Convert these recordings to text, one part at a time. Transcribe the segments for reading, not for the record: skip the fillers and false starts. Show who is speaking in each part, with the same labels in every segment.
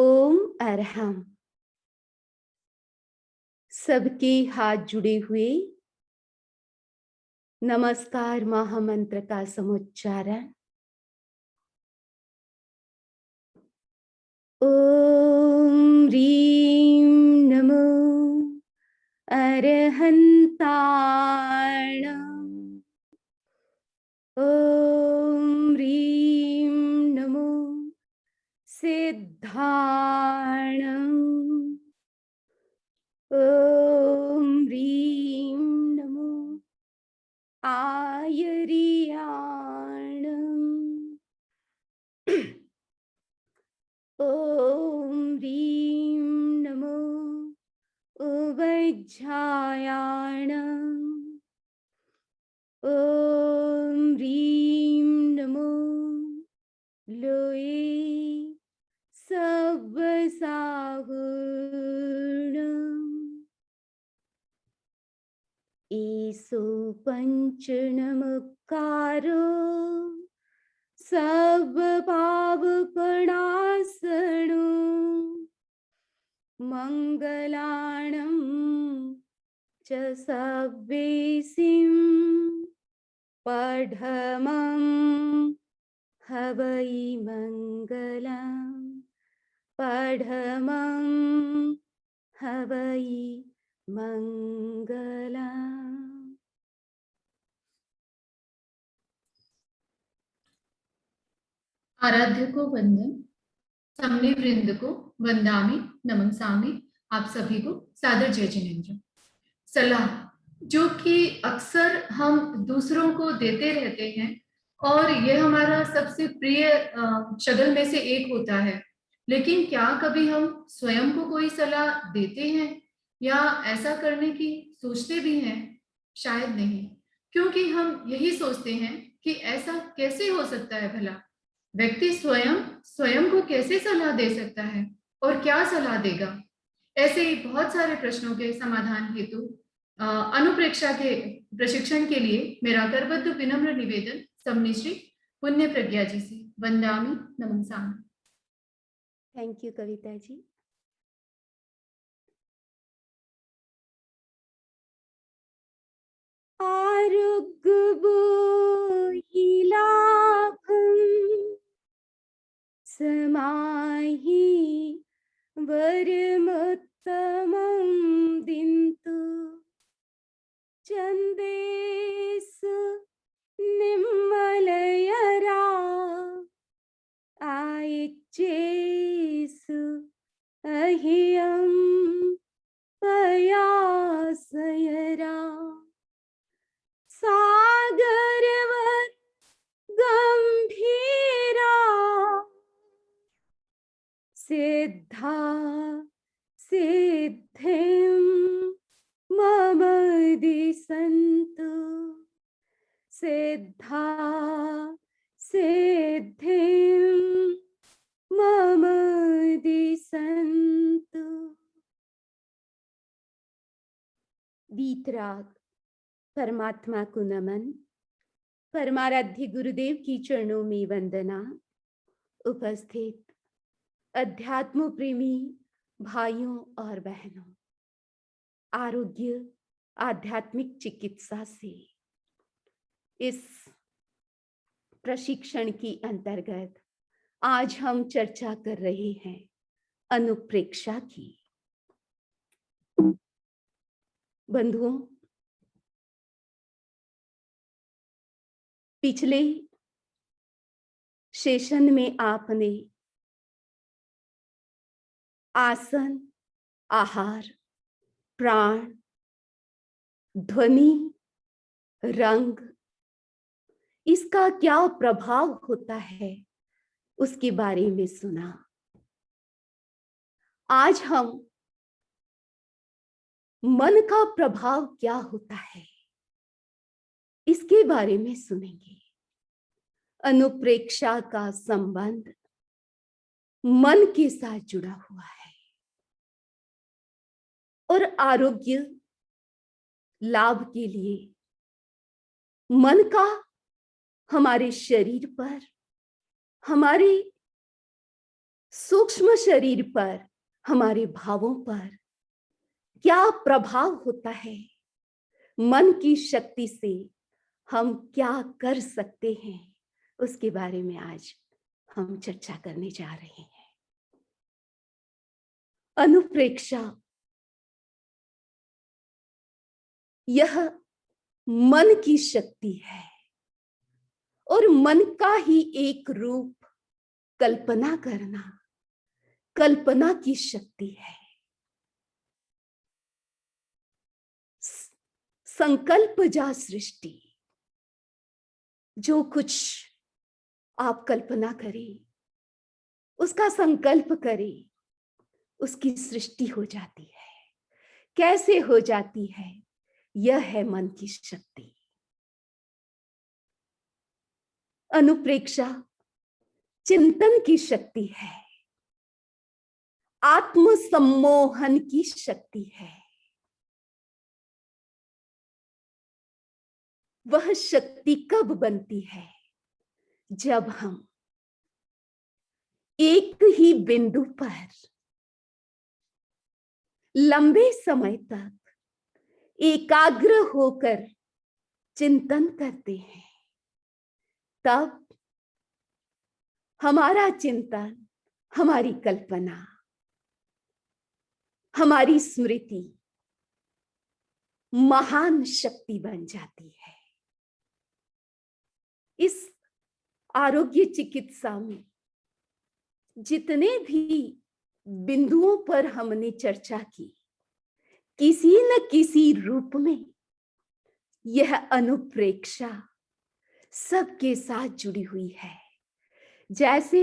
Speaker 1: ओम अरहम। सबके हाथ जुड़े हुए नमस्कार महामंत्र का समुच्चारण। ओम ह्रीं नमो अरहंताण। ओम ह्रीं नमो सिद्धाण। ओम ह्रीं नमो आयरियाण। ओम ह्रीं नमो उवज्झायाण। ओम ह्रीं नमो लोये सव्वसाहुण। ईसो पंच नमकारो सब पाप प्रणासनो। मंगलाणं च सव्वेसिं पढमं हवै मंगलम्। पढमं हवै मंगलम्।
Speaker 2: आराध्य को वंदन, सामने वृंद को वंदामि नमंसामि। आप सभी को सादर जय जिनेंद्र। सलाह जो कि अक्सर हम दूसरों को देते रहते हैं और यह हमारा सबसे प्रिय शगल में से एक होता है, लेकिन क्या कभी हम स्वयं को कोई सलाह देते हैं या ऐसा करने की सोचते भी हैं? शायद नहीं, क्योंकि हम यही सोचते हैं कि ऐसा कैसे हो सकता है भला। व्यक्ति स्वयं स्वयं को कैसे सलाह दे सकता है और क्या सलाह देगा? ऐसे ही बहुत सारे प्रश्नों के समाधान हेतु अनुप्रेक्षा के प्रशिक्षण के लिए मेरा करबद्ध विनम्र निवेदन सबनिश्री पुण्य प्रज्ञा जी से। वंदामि नमंसामि।
Speaker 1: Thank you Kavita ji. आरुग्यबोहिलाभं समाहि वरमुत्तमं दिन्तु। चन्देषु निर्मलयरा आयच्चेषु अह्यं पयासयरा। सागरवत् गंभीरा सिद्धा सिद्धिं मम दिशन्तु। सिद्धा सिद्धिं मम दिशन्तु। वीतराग परमात्मा को नमन। परमाराध्य गुरुदेव की चरणों में वंदना। उपस्थित अध्यात्म प्रेमी भाइयों और बहनों, आरोग्य आध्यात्मिक चिकित्सा से इस प्रशिक्षण की अंतर्गत आज हम चर्चा कर रहे हैं अनुप्रेक्षा की। बंधुओं, पिछले सेशन में आपने आसन, आहार, प्राण, ध्वनि, रंग, इसका क्या प्रभाव होता है उसके बारे में सुना। आज हम मन का प्रभाव क्या होता है इसके बारे में सुनेंगे। अनुप्रेक्षा का संबंध मन के साथ जुड़ा हुआ है और आरोग्य लाभ के लिए मन का हमारे शरीर पर, हमारे सूक्ष्म शरीर पर, हमारे भावों पर क्या प्रभाव होता है, मन की शक्ति से हम क्या कर सकते हैं, उसके बारे में आज हम चर्चा करने जा रहे हैं। अनुप्रेक्षा यह मन की शक्ति है और मन का ही एक रूप कल्पना करना, कल्पना की शक्ति है। संकल्प जा सृष्टि, जो कुछ आप कल्पना करें, उसका संकल्प करें, उसकी सृष्टि हो जाती है। कैसे हो जाती है? यह है मन की शक्ति। अनुप्रेक्षा चिंतन की शक्ति है, आत्म सम्मोहन की शक्ति है। वह शक्ति कब बनती है? जब हम एक ही बिंदु पर लंबे समय तक एकाग्र होकर चिंतन करते हैं, तब हमारा चिंतन, हमारी कल्पना, हमारी स्मृति महान शक्ति बन जाती है। इस आरोग्य चिकित्सा में जितने भी बिंदुओं पर हमने चर्चा की, किसी न किसी रूप में यह अनुप्रेक्षा सबके साथ जुड़ी हुई है। जैसे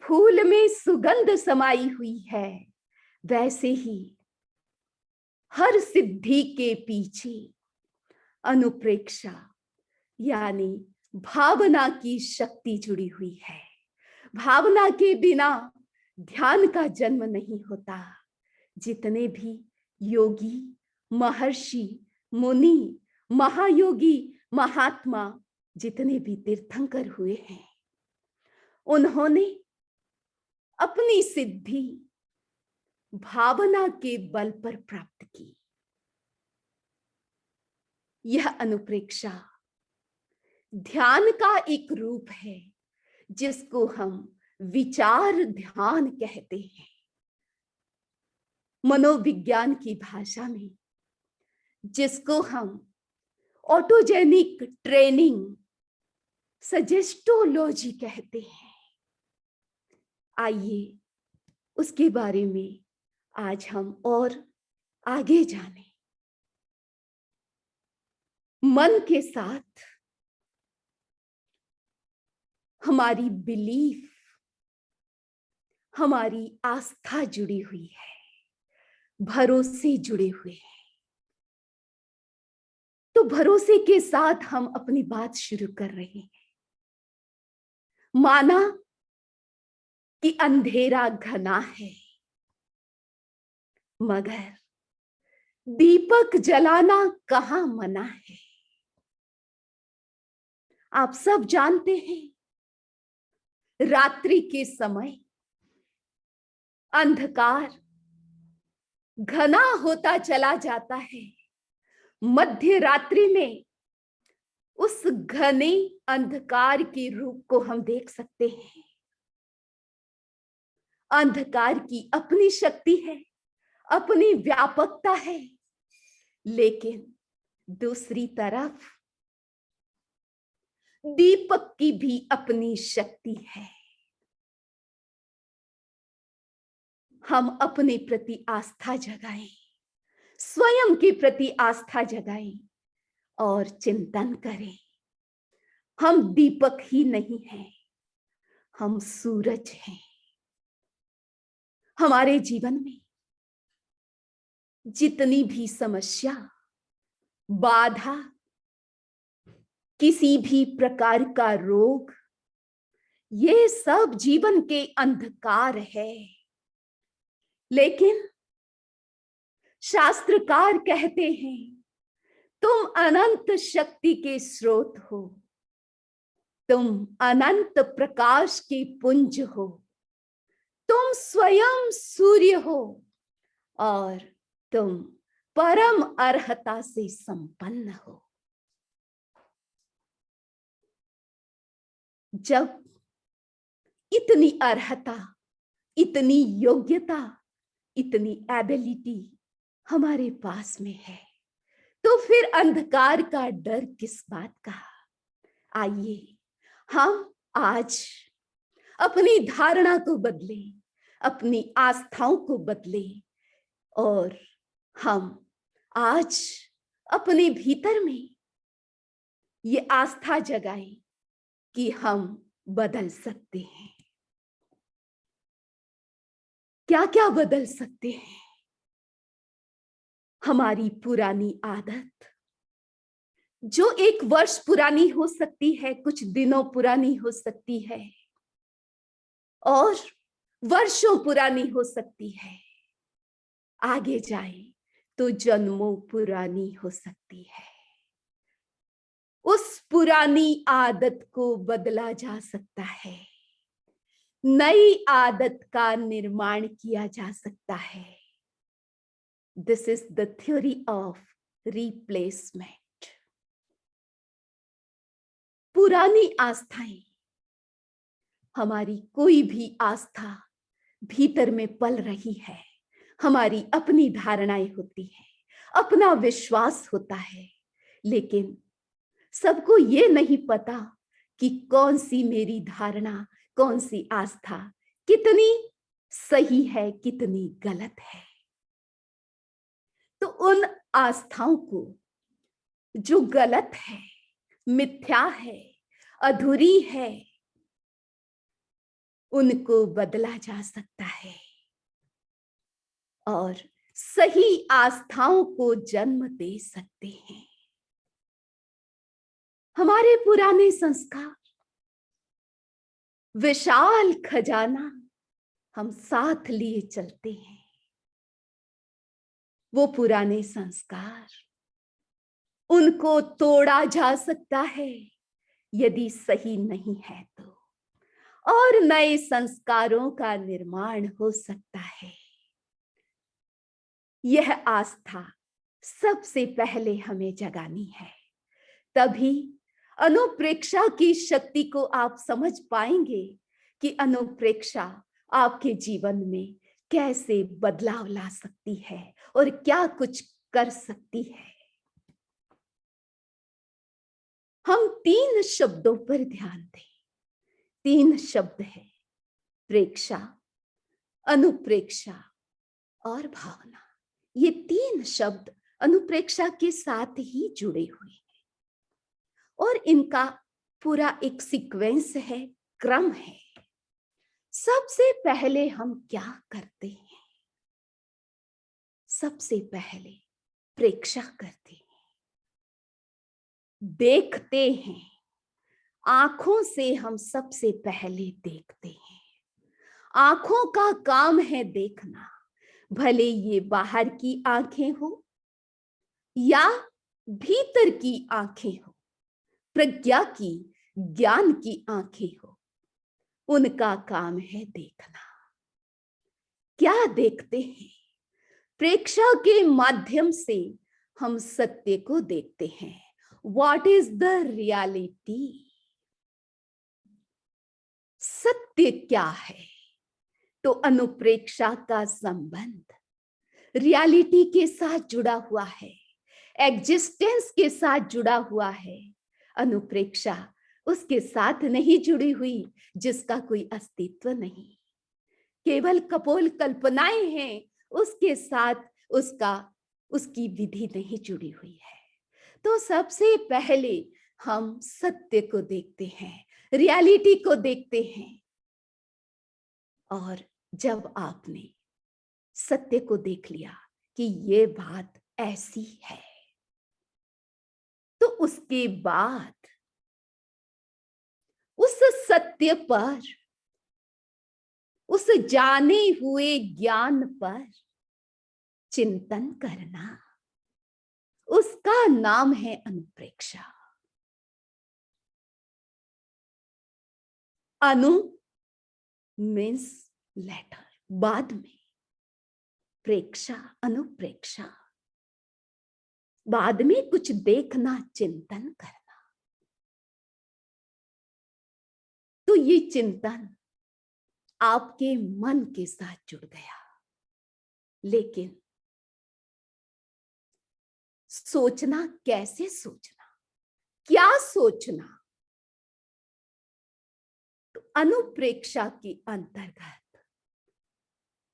Speaker 1: फूल में सुगंध समाई हुई है, वैसे ही हर सिद्धि के पीछे अनुप्रेक्षा यानी भावना की शक्ति जुड़ी हुई है। भावना के बिना ध्यान का जन्म नहीं होता। जितने भी योगी, महर्षि, मुनि, महायोगी, महात्मा, जितने भी तीर्थंकर हुए हैं, उन्होंने अपनी सिद्धि भावना के बल पर प्राप्त की। यह अनुप्रेक्षा ध्यान का एक रूप है, जिसको हम विचार ध्यान कहते हैं। मनोविज्ञान की भाषा में जिसको हम ऑटोजेनिक ट्रेनिंग, सजेस्टोलॉजी कहते हैं। आइए उसके बारे में आज हम और आगे जाने। मन के साथ हमारी बिलीफ, हमारी आस्था जुड़ी हुई है, भरोसे जुड़े हुए हैं। तो भरोसे के साथ हम अपनी बात शुरू कर रहे हैं। माना कि अंधेरा घना है, मगर दीपक जलाना कहाँ मना है। आप सब जानते हैं, रात्रि के समय अंधकार घना होता चला जाता है। मध्य रात्रि में उस घने अंधकार के रूप को हम देख सकते हैं। अंधकार की अपनी शक्ति है, अपनी व्यापकता है, लेकिन दूसरी तरफ दीपक की भी अपनी शक्ति है। हम अपने प्रति आस्था जगाएं, स्वयं के प्रति आस्था जगाएं और चिंतन करें। हम दीपक ही नहीं हैं, हम सूरज हैं। हमारे जीवन में जितनी भी समस्या, बाधा, किसी भी प्रकार का रोग, ये सब जीवन के अंधकार है। लेकिन शास्त्रकार कहते हैं, तुम अनंत शक्ति के स्रोत हो, तुम अनंत प्रकाश के पुंज हो, तुम स्वयं सूर्य हो और तुम परम अर्हता से संपन्न हो। जब इतनी अर्हता, इतनी योग्यता, इतनी एबिलिटी हमारे पास में है, तो फिर अंधकार का डर किस बात का। आइए हम आज अपनी धारणा को बदले, अपनी आस्थाओं को बदले और हम आज अपने भीतर में ये आस्था जगाएं कि हम बदल सकते हैं। क्या क्या बदल सकते हैं? हमारी पुरानी आदत, जो 1 वर्ष पुरानी हो सकती है, कुछ दिनों पुरानी हो सकती है और वर्षों पुरानी हो सकती है, आगे जाए तो जन्मों पुरानी हो सकती है। उस पुरानी आदत को बदला जा सकता है, नई आदत का निर्माण किया जा सकता है। This is the theory of replacement. पुरानी आस्थाएं, हमारी कोई भी आस्था भीतर में पल रही है, हमारी अपनी धारणाएं होती हैं, अपना विश्वास होता है, लेकिन सबको ये नहीं पता कि कौन सी मेरी धारणा, कौन सी आस्था कितनी सही है, कितनी गलत है। तो उन आस्थाओं को जो गलत है, मिथ्या है, अधूरी है, उनको बदला जा सकता है और सही आस्थाओं को जन्म दे सकते हैं। हमारे पुराने संस्कार, विशाल खजाना हम साथ लिए चलते हैं। वो पुराने संस्कार, उनको तोड़ा जा सकता है यदि सही नहीं है तो, और नए संस्कारों का निर्माण हो सकता है। यह आस्था सबसे पहले हमें जगानी है, तभी अनुप्रेक्षा की शक्ति को आप समझ पाएंगे कि अनुप्रेक्षा आपके जीवन में कैसे बदलाव ला सकती है और क्या कुछ कर सकती है। हम 3 शब्दों पर ध्यान दें। 3 शब्द है, प्रेक्षा, अनुप्रेक्षा और भावना। ये 3 शब्द अनुप्रेक्षा के साथ ही जुड़े हुए हैं और इनका पूरा एक सीक्वेंस है, क्रम है। सबसे पहले हम क्या करते हैं? सबसे पहले प्रेक्षा करते हैं, देखते हैं। आंखों से हम सबसे पहले देखते हैं। आंखों का काम है देखना, भले ये बाहर की आंखें हो या भीतर की आंखें हो, प्रज्ञा की, ज्ञान की आंखें हो, उनका काम है देखना। क्या देखते हैं? प्रेक्षा के माध्यम से हम सत्य को देखते हैं। What is the reality? सत्य क्या है? तो अनुप्रेक्षा का संबंध रियलिटी के साथ जुड़ा हुआ है, एग्जिस्टेंस के साथ जुड़ा हुआ है। अनुप्रेक्षा उसके साथ नहीं जुड़ी हुई जिसका कोई अस्तित्व नहीं, केवल कपोल कल्पनाएं हैं, उसके साथ उसकी विधि नहीं जुड़ी हुई है। तो सबसे पहले हम सत्य को देखते हैं, रियलिटी को देखते हैं। और जब आपने सत्य को देख लिया कि ये बात ऐसी है, तो उसके बाद उस सत्य पर, उस जाने हुए ज्ञान पर चिंतन करना, उसका नाम है अनुप्रेक्षा। अनु मीन्स लेटर, बाद में प्रेक्षा, अनुप्रेक्षा, बाद में कुछ देखना, चिंतन करना। तो ये चिंतन आपके मन के साथ जुड़ गया, लेकिन सोचना कैसे सोचना, क्या सोचना? तो अनुप्रेक्षा के अंतर्गत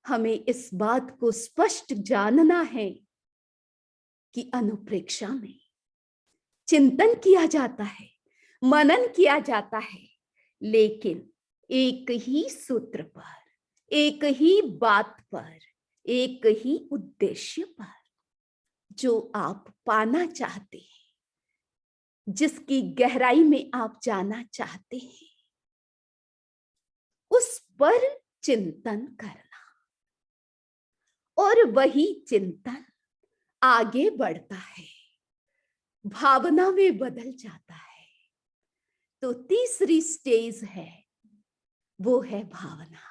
Speaker 1: हमें इस बात को स्पष्ट जानना है कि अनुप्रेक्षा में चिंतन किया जाता है, मनन किया जाता है, लेकिन एक ही सूत्र पर, एक ही बात पर, एक ही उद्देश्य पर, जो आप पाना चाहते हैं, जिसकी गहराई में आप जाना चाहते हैं, उस पर चिंतन करना। और वही चिंतन आगे बढ़ता है, भावना में बदल जाता है। तो तीसरी स्टेज है, वो है भावना।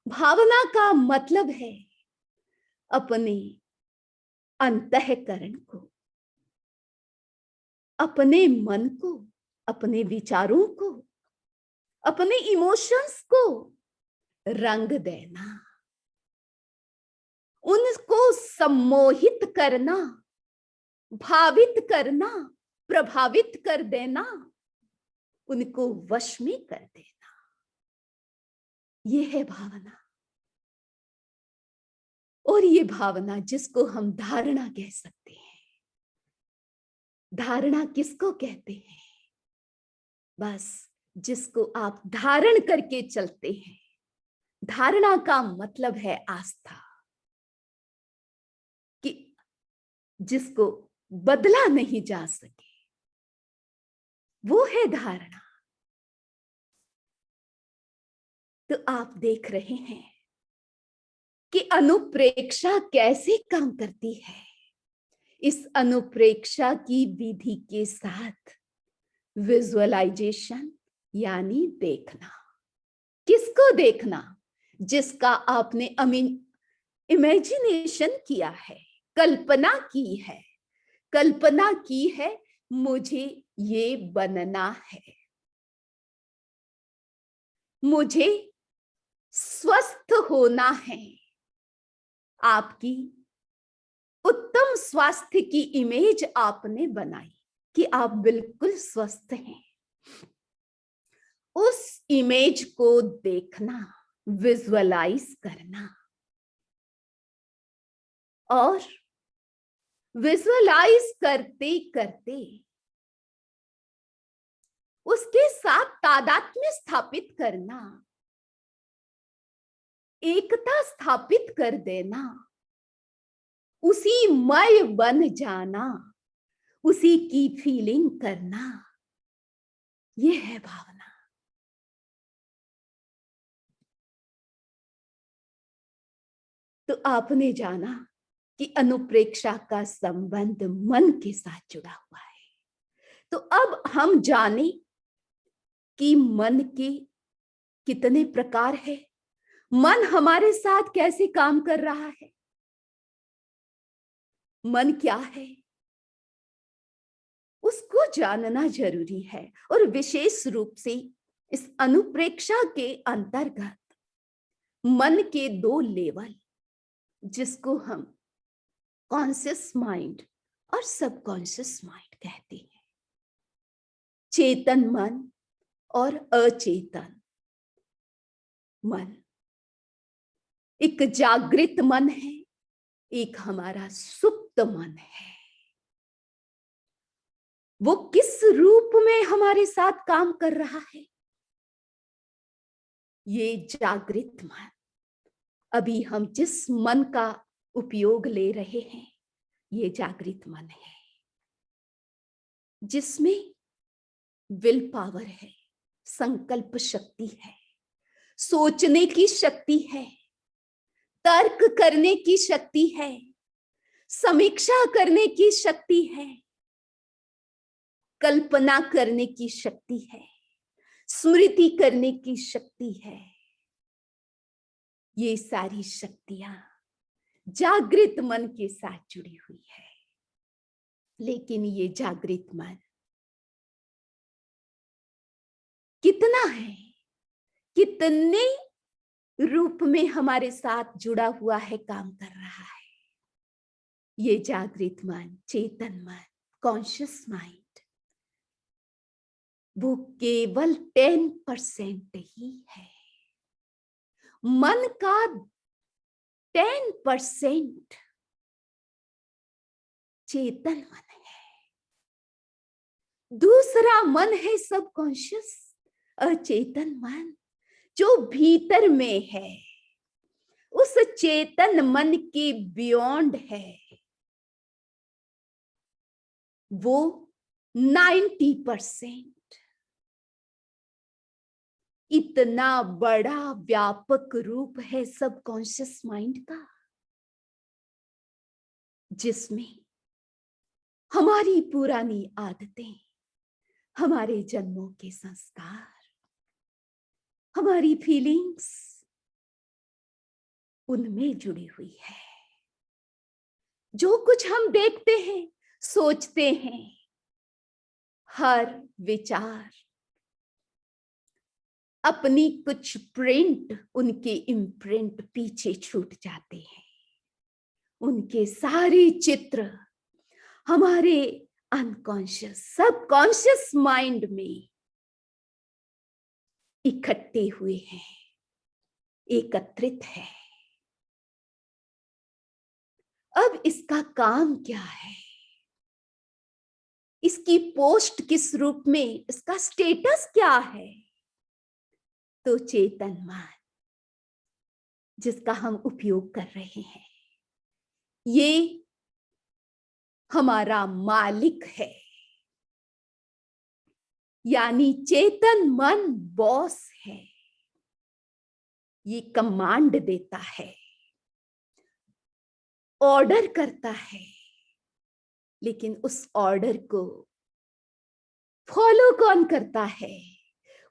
Speaker 1: भावना का मतलब है अपने अंतःकरण को, अपने मन को, अपने विचारों को, अपने इमोशंस को रंग देना, उनको सम्मोहित करना, भावित करना, प्रभावित कर देना, उनको वश में कर देना। ये है भावना। और ये भावना जिसको हम धारणा कह सकते हैं। धारणा किसको कहते हैं? बस जिसको आप धारण करके चलते हैं। धारणा का मतलब है आस्था, कि जिसको बदला नहीं जा सके, वो है धारणा। तो आप देख रहे हैं कि अनुप्रेक्षा कैसे काम करती है। इस अनुप्रेक्षा की विधि के साथ विजुअलाइजेशन यानी देखना। किसको देखना? जिसका आपने इमेजिनेशन किया है, कल्पना की है। कल्पना की है मुझे ये बनना है, मुझे स्वस्थ होना है। आपकी उत्तम स्वास्थ्य की इमेज आपने बनाई कि आप बिल्कुल स्वस्थ हैं। उस इमेज को देखना, विजुअलाइज करना, और विजुअलाइज करते करते उसके साथ तादात्म्य स्थापित करना, एकता स्थापित कर देना, उसी मय बन जाना, उसी की फीलिंग करना, यह है भावना। तो आपने जाना कि अनुप्रेक्षा का संबंध मन के साथ जुड़ा हुआ है। तो अब हम जाने कि मन के कितने प्रकार है, मन हमारे साथ कैसे काम कर रहा है, मन क्या है, उसको जानना जरूरी है। और विशेष रूप से इस अनुप्रेक्षा के अंतर्गत मन के दो लेवल, जिसको हम कॉन्शियस माइंड और सबकॉन्शियस माइंड कहते हैं, चेतन मन और अचेतन मन। एक जागृत मन है, एक हमारा सुप्त मन है। वो किस रूप में हमारे साथ काम कर रहा है? ये जागृत मन, अभी हम जिस मन का उपयोग ले रहे हैं, ये जागृत मन है, जिसमें विल पावर है, संकल्प शक्ति है, सोचने की शक्ति है, तर्क करने की शक्ति है, समीक्षा करने की शक्ति है, कल्पना करने की शक्ति है, स्मृति करने की शक्ति है। ये सारी शक्तियां जागृत मन के साथ जुड़ी हुई है। लेकिन ये जागृत मन कितना है, कितने रूप में हमारे साथ जुड़ा हुआ है, काम कर रहा है। ये जागृत मन, चेतन मन, कॉन्शियस माइंड, वो केवल 10% ही है। मन का 10% चेतन मन है। दूसरा मन है सब कॉन्शियस, अचेतन मन, जो भीतर में है, उस चेतन मन के बियॉन्ड है। वो 90%। इतना बड़ा व्यापक रूप है सब कॉन्शियस माइंड का, जिसमें हमारी पुरानी आदतें, हमारे जन्मों के संस्कार, हमारी फीलिंग्स उनमें जुड़ी हुई है। जो कुछ हम देखते हैं, सोचते हैं, हर विचार अपनी कुछ प्रिंट, उनके इम्प्रिंट पीछे छूट जाते हैं। उनके सारे चित्र हमारे अनकॉन्शियस, सबकॉन्शियस माइंड में इकट्ठे हुए हैं, एकत्रित है। अब इसका काम क्या है, इसकी पोस्ट किस रूप में, इसका स्टेटस क्या है? तो चेतन मन जिसका हम उपयोग कर रहे हैं, ये हमारा मालिक है। यानी चेतन मन बॉस है। ये कमांड देता है, ऑर्डर करता है, लेकिन उस ऑर्डर को फॉलो कौन करता है?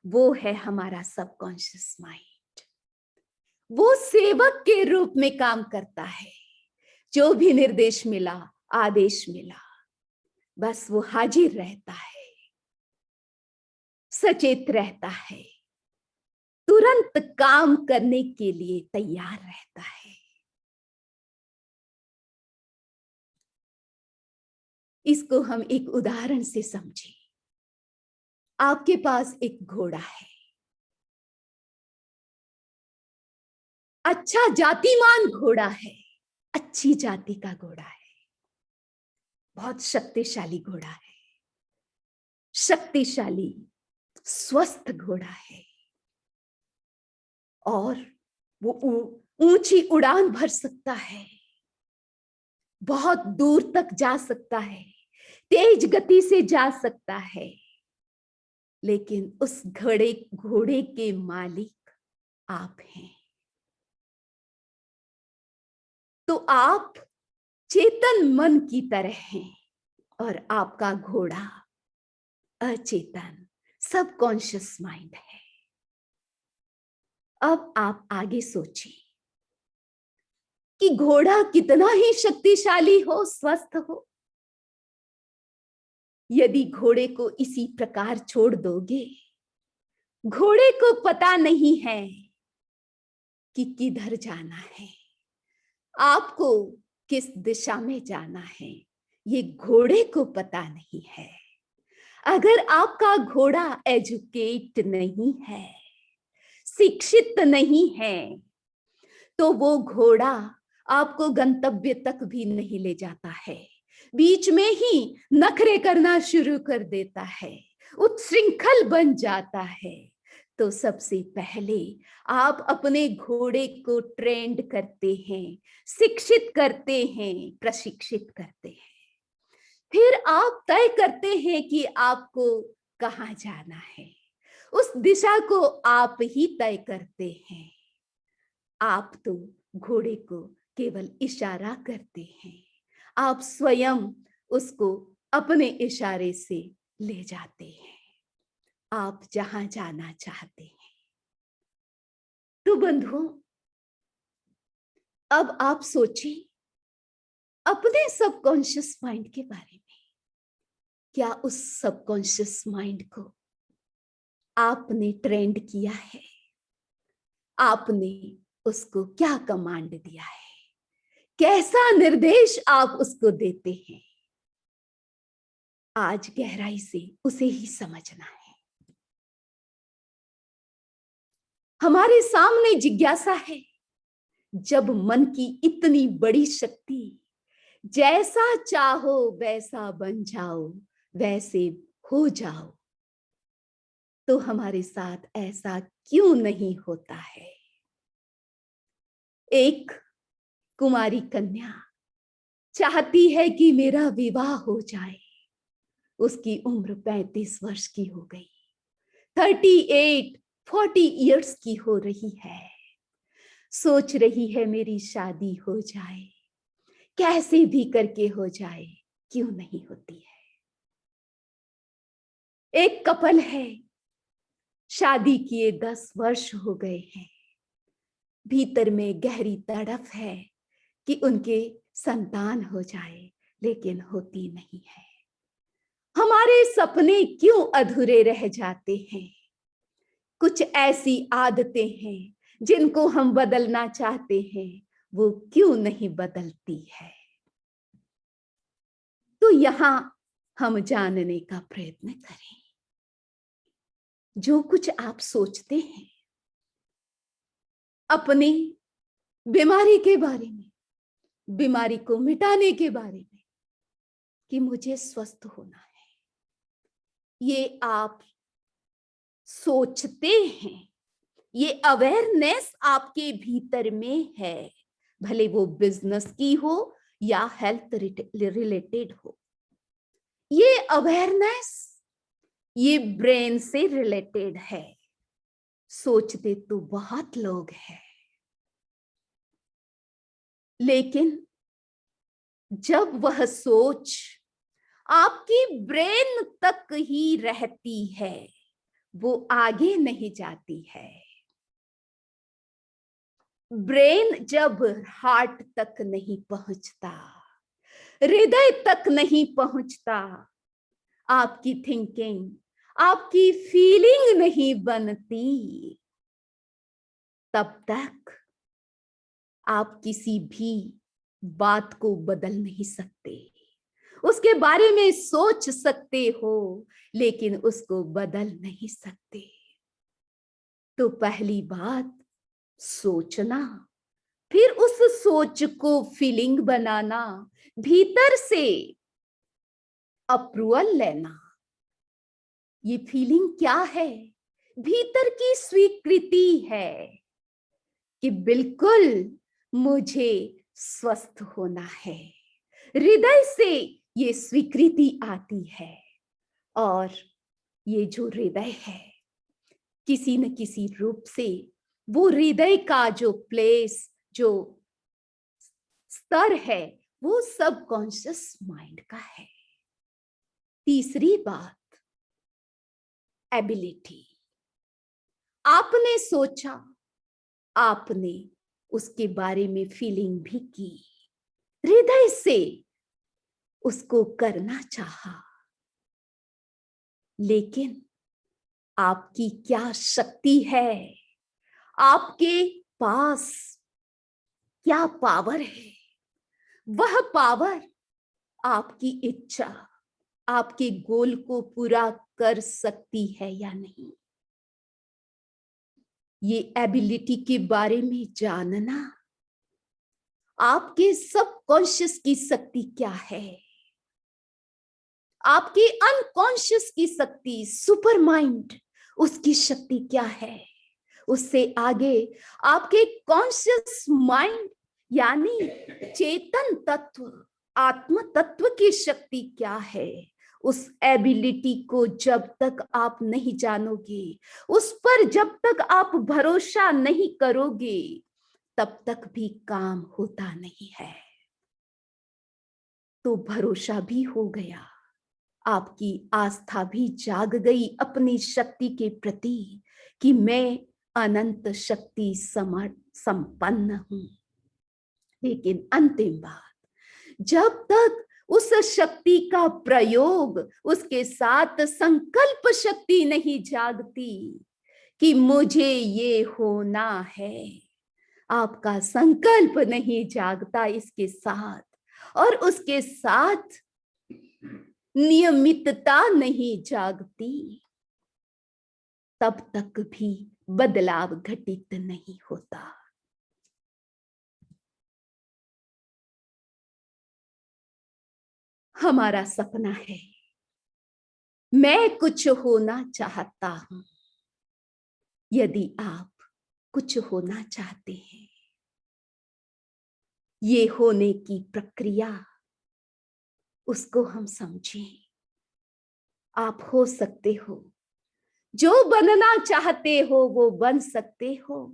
Speaker 1: वो है हमारा सबकॉन्शियस माइंड। वो सेवक के रूप में काम करता है। जो भी निर्देश मिला, आदेश मिला, बस वो हाजिर रहता है, सचेत रहता है, तुरंत काम करने के लिए तैयार रहता है। इसको हम एक उदाहरण से समझें। आपके पास एक घोड़ा है, अच्छा जातिमान घोड़ा है, अच्छी जाति का घोड़ा है, बहुत शक्तिशाली घोड़ा है, शक्तिशाली स्वस्थ घोड़ा है, और वो ऊंची उड़ान भर सकता है, बहुत दूर तक जा सकता है, तेज गति से जा सकता है। लेकिन उस घोड़े के मालिक आप हैं। तो आप चेतन मन की तरह हैं और आपका घोड़ा अचेतन सबकॉन्शियस माइंड है। अब आप आगे सोचिए कि घोड़ा कितना ही शक्तिशाली हो, स्वस्थ हो, यदि घोड़े को इसी प्रकार छोड़ दोगे, घोड़े को पता नहीं है कि किधर जाना है, आपको किस दिशा में जाना है, ये घोड़े को पता नहीं है। अगर आपका घोड़ा एजुकेट नहीं है, शिक्षित नहीं है, तो वो घोड़ा आपको गंतव्य तक भी नहीं ले जाता है। बीच में ही नखरे करना शुरू कर देता है, उच्छृंखल बन जाता है। तो सबसे पहले आप अपने घोड़े को ट्रेंड करते हैं, शिक्षित करते हैं, प्रशिक्षित करते हैं। फिर आप तय करते हैं कि आपको कहाँ जाना है। उस दिशा को आप ही तय करते हैं। आप तो घोड़े को केवल इशारा करते हैं, आप स्वयं उसको अपने इशारे से ले जाते हैं, आप जहां जाना चाहते हैं। तो बंधुओं, अब आप सोचिए अपने सबकॉन्शियस माइंड के बारे में। क्या उस सबकॉन्शियस माइंड को आपने ट्रेंड किया है? आपने उसको क्या कमांड दिया है? कैसा निर्देश आप उसको देते हैं? आज गहराई से उसे ही समझना है। हमारे सामने जिज्ञासा है, जब मन की इतनी बड़ी शक्ति, जैसा चाहो वैसा बन जाओ, वैसे हो जाओ, तो हमारे साथ ऐसा क्यों नहीं होता है? एक कुमारी कन्या चाहती है कि मेरा विवाह हो जाए। उसकी उम्र 35 वर्ष की हो गई, 38 40 इयर्स की हो रही है। सोच रही है मेरी शादी हो जाए, कैसे भी करके हो जाए, क्यों नहीं होती है? एक कपल है, शादी किए 10 वर्ष हो गए हैं। भीतर में गहरी तड़प है कि उनके संतान हो जाए, लेकिन होती नहीं है। हमारे सपने क्यों अधूरे रह जाते हैं? कुछ ऐसी आदतें हैं जिनको हम बदलना चाहते हैं, वो क्यों नहीं बदलती है? तो यहां हम जानने का प्रयत्न करें। जो कुछ आप सोचते हैं अपनी बीमारी के बारे में, बीमारी को मिटाने के बारे में, कि मुझे स्वस्थ होना है, ये आप सोचते हैं, ये अवेयरनेस आपके भीतर में है, भले वो बिजनेस की हो या हेल्थ रिलेटेड हो। ये अवेयरनेस ये ब्रेन से रिलेटेड है। सोचते तो बहुत लोग हैं, लेकिन जब वह सोच आपकी ब्रेन तक ही रहती है, वो आगे नहीं जाती है। ब्रेन जब हार्ट तक नहीं पहुंचता, हृदय तक नहीं पहुंचता, आपकी थिंकिंग, आपकी फीलिंग नहीं बनती, तब तक आप किसी भी बात को बदल नहीं सकते। उसके बारे में सोच सकते हो, लेकिन उसको बदल नहीं सकते। तो पहली बात सोचना, फिर उस सोच को फीलिंग बनाना, भीतर से अप्रूवल लेना। ये फीलिंग क्या है? भीतर की स्वीकृति है कि बिल्कुल मुझे स्वस्थ होना है। हृदय से ये स्वीकृति आती है, और ये जो हृदय है, किसी न किसी रूप से वो हृदय का जो प्लेस, जो स्तर है, वो सबकॉन्शियस माइंड का है। तीसरी बात, एबिलिटी। आपने सोचा, आपने उसके बारे में फीलिंग भी की, हृदय से उसको करना चाहा, लेकिन आपकी क्या शक्ति है? आपके पास क्या पावर है? वह पावर आपकी इच्छा, आपके गोल को पूरा कर सकती है या नहीं? ये एबिलिटी के बारे में जानना, आपके सबकॉन्शियस की शक्ति क्या है, आपके अनकॉन्शियस की शक्ति, सुपर माइंड, उसकी शक्ति क्या है, उससे आगे आपके कॉन्शियस माइंड यानी चेतन तत्व, आत्म तत्व की शक्ति क्या है। उस एबिलिटी को जब तक आप नहीं जानोगे, उस पर जब तक आप भरोसा नहीं करोगे, तब तक भी काम होता नहीं है। तो भरोसा भी हो गया, आपकी आस्था भी जाग गई अपनी शक्ति के प्रति कि मैं अनंत शक्ति संपन्न हूं। लेकिन अंतिम बात, जब तक उस शक्ति का प्रयोग, उसके साथ संकल्प शक्ति नहीं जागती कि मुझे ये होना है, आपका संकल्प नहीं जागता इसके साथ, और उसके साथ नियमितता नहीं जागती, तब तक भी बदलाव घटित नहीं होता। हमारा सपना है, मैं कुछ होना चाहता हूं। यदि आप कुछ होना चाहते हैं, ये होने की प्रक्रिया, उसको हम समझें। आप हो सकते हो, जो बनना चाहते हो वो बन सकते हो।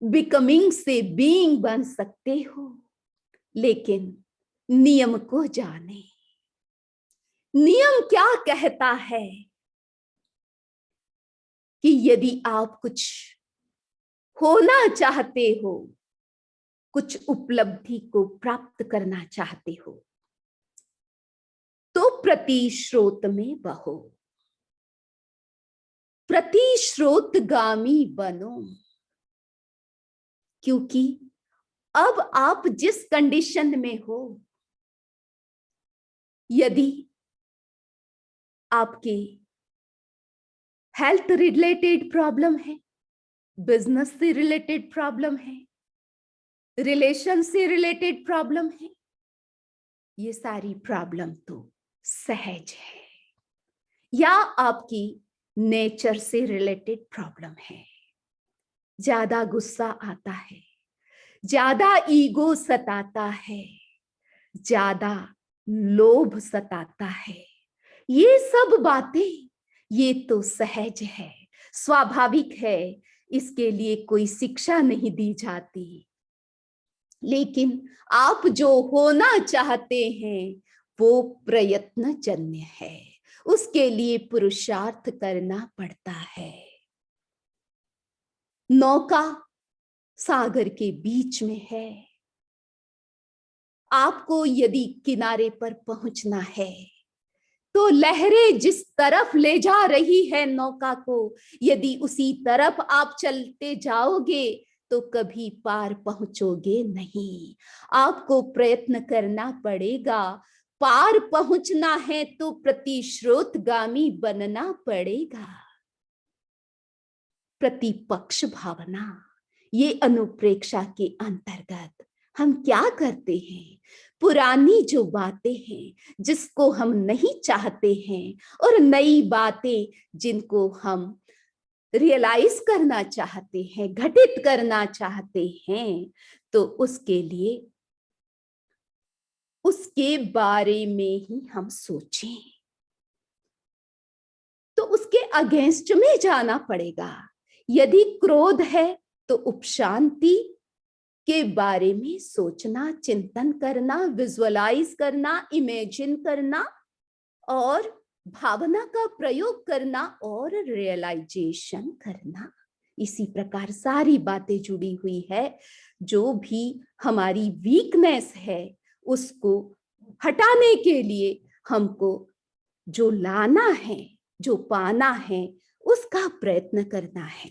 Speaker 1: बिकमिंग से बीइंग बन सकते हो, लेकिन नियम को जाने। नियम क्या कहता है कि यदि आप कुछ होना चाहते हो, कुछ उपलब्धि को प्राप्त करना चाहते हो, तो प्रतिश्रोत में बहो, प्रतिश्रोतगामी बनो। क्योंकि अब आप जिस कंडीशन में हो, यदि आपके हेल्थ रिलेटेड प्रॉब्लम है, बिजनेस से रिलेटेड प्रॉब्लम है, रिलेशन से रिलेटेड प्रॉब्लम है, ये सारी प्रॉब्लम तो सहज है। या आपकी नेचर से रिलेटेड प्रॉब्लम है, ज्यादा गुस्सा आता है, ज्यादा ईगो सताता है, ज्यादा लोभ सताता है, ये सब बातें, ये तो सहज है, स्वाभाविक है, इसके लिए कोई शिक्षा नहीं दी जाती। लेकिन आप जो होना चाहते हैं वो प्रयत्नजन्य है, उसके लिए पुरुषार्थ करना पड़ता है। नौका सागर के बीच में है, आपको यदि किनारे पर पहुंचना है तो लहरें जिस तरफ ले जा रही है नौका को, यदि उसी तरफ आप चलते जाओगे तो कभी पार पहुंचोगे नहीं। आपको प्रयत्न करना पड़ेगा। पार पहुंचना है तो प्रतिश्रोतगामी बनना पड़ेगा। प्रतिपक्ष भावना, ये अनुप्रेक्षा के अंतर्गत हम क्या करते हैं? पुरानी जो बातें हैं जिसको हम नहीं चाहते हैं, और नई बातें जिनको हम रियलाइज करना चाहते हैं, घटित करना चाहते हैं, तो उसके लिए उसके बारे में ही हम सोचें। तो उसके अगेंस्ट में जाना पड़ेगा। यदि क्रोध है तो उपशांति के बारे में सोचना, चिंतन करना, विजुअलाइज करना, इमेजिन करना और भावना का प्रयोग करना और रियलाइजेशन करना। इसी प्रकार सारी बातें जुड़ी हुई है। जो भी हमारी वीकनेस है उसको हटाने के लिए हमको जो लाना है, जो पाना है, उसका प्रयत्न करना है।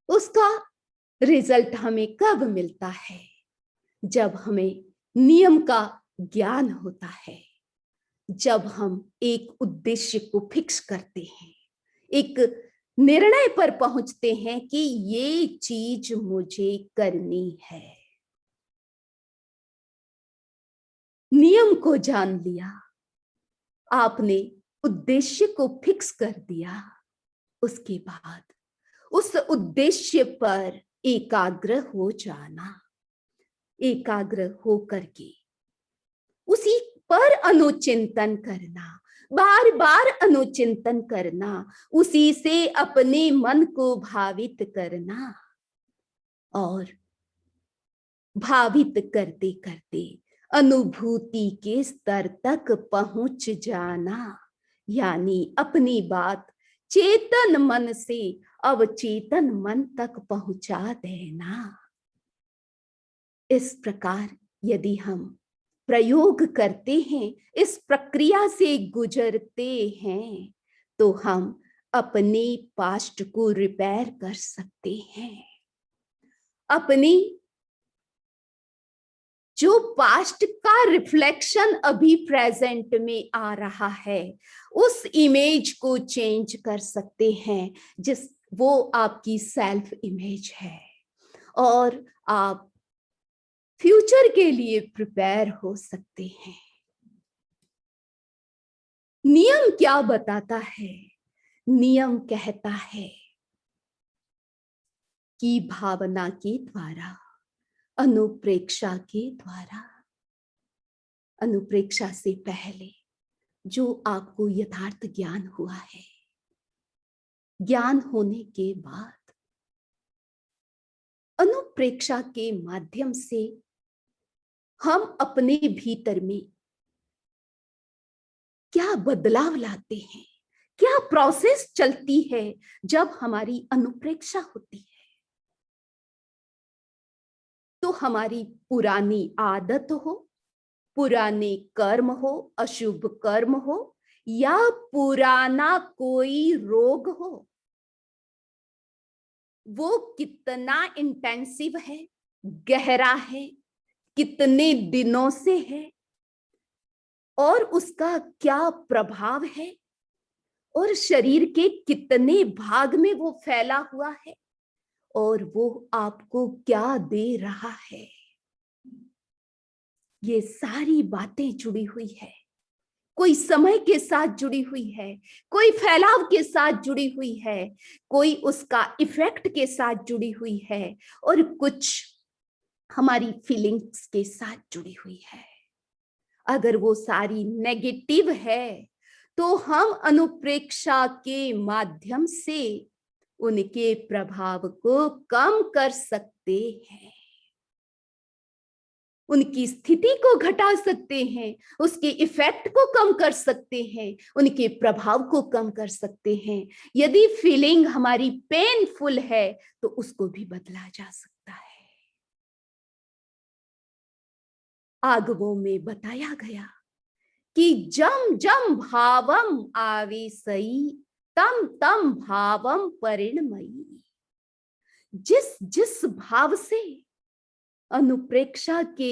Speaker 1: उसका रिजल्ट हमें कब मिलता है? जब हमें नियम का ज्ञान होता है, जब हम एक उद्देश्य को फिक्स करते हैं, एक निर्णय पर पहुंचते हैं कि ये चीज मुझे करनी है। नियम को जान लिया आपने, उद्देश्य को फिक्स कर दिया, उसके बाद उस उद्देश्य पर एकाग्र हो जाना। एकाग्र हो करके उसी पर अनुचिंतन करना, बार बार अनुचिंतन करना, उसी से अपने मन को भावित करना, और भावित करते करते अनुभूति के स्तर तक पहुंच जाना। यानी अपनी बात चेतन मन से अवचेतन मन तक पहुंचा देना। इस प्रकार यदि हम प्रयोग करते हैं, इस प्रक्रिया से गुजरते हैं, तो हम अपने पास्ट को रिपेयर कर सकते हैं। अपनी जो पास्ट का रिफ्लेक्शन अभी प्रेजेंट में आ रहा है, उस इमेज को चेंज कर सकते हैं, जिस वो आपकी सेल्फ इमेज है, और आप फ्यूचर के लिए प्रिपेयर हो सकते हैं। नियम क्या बताता है? नियम कहता है कि भावना के द्वारा, अनुप्रेक्षा के द्वारा, अनुप्रेक्षा से पहले जो आपको यथार्थ ज्ञान हुआ है, ज्ञान होने के बाद अनुप्रेक्षा के माध्यम से हम अपने भीतर में क्या बदलाव लाते हैं, क्या प्रोसेस चलती है जब हमारी अनुप्रेक्षा होती है। तो हमारी पुरानी आदत हो, पुराने कर्म हो, अशुभ कर्म हो, या पुराना कोई रोग हो, वो कितना इंटेंसिव है, गहरा है, कितने दिनों से है, और उसका क्या प्रभाव है, और शरीर के कितने भाग में वो फैला हुआ है, और वो आपको क्या दे रहा है, ये सारी बातें जुड़ी हुई है। कोई समय के साथ जुड़ी हुई है, कोई फैलाव के साथ जुड़ी हुई है, कोई उसका इफेक्ट के साथ जुड़ी हुई है, और कुछ हमारी फीलिंग्स के साथ जुड़ी हुई है। अगर वो सारी नेगेटिव है, तो हम अनुप्रेक्षा के माध्यम से उनके प्रभाव को कम कर सकते हैं, उनकी स्थिति को घटा सकते हैं, उसके इफेक्ट को कम कर सकते हैं, उनके प्रभाव को कम कर सकते हैं। यदि फीलिंग हमारी पेनफुल है, तो उसको भी बदला जा सकता है। आगमों में बताया गया कि जम जम भावम आवेसई तम तम भावम परिणमयी। जिस जिस भाव से, अनुप्रेक्षा के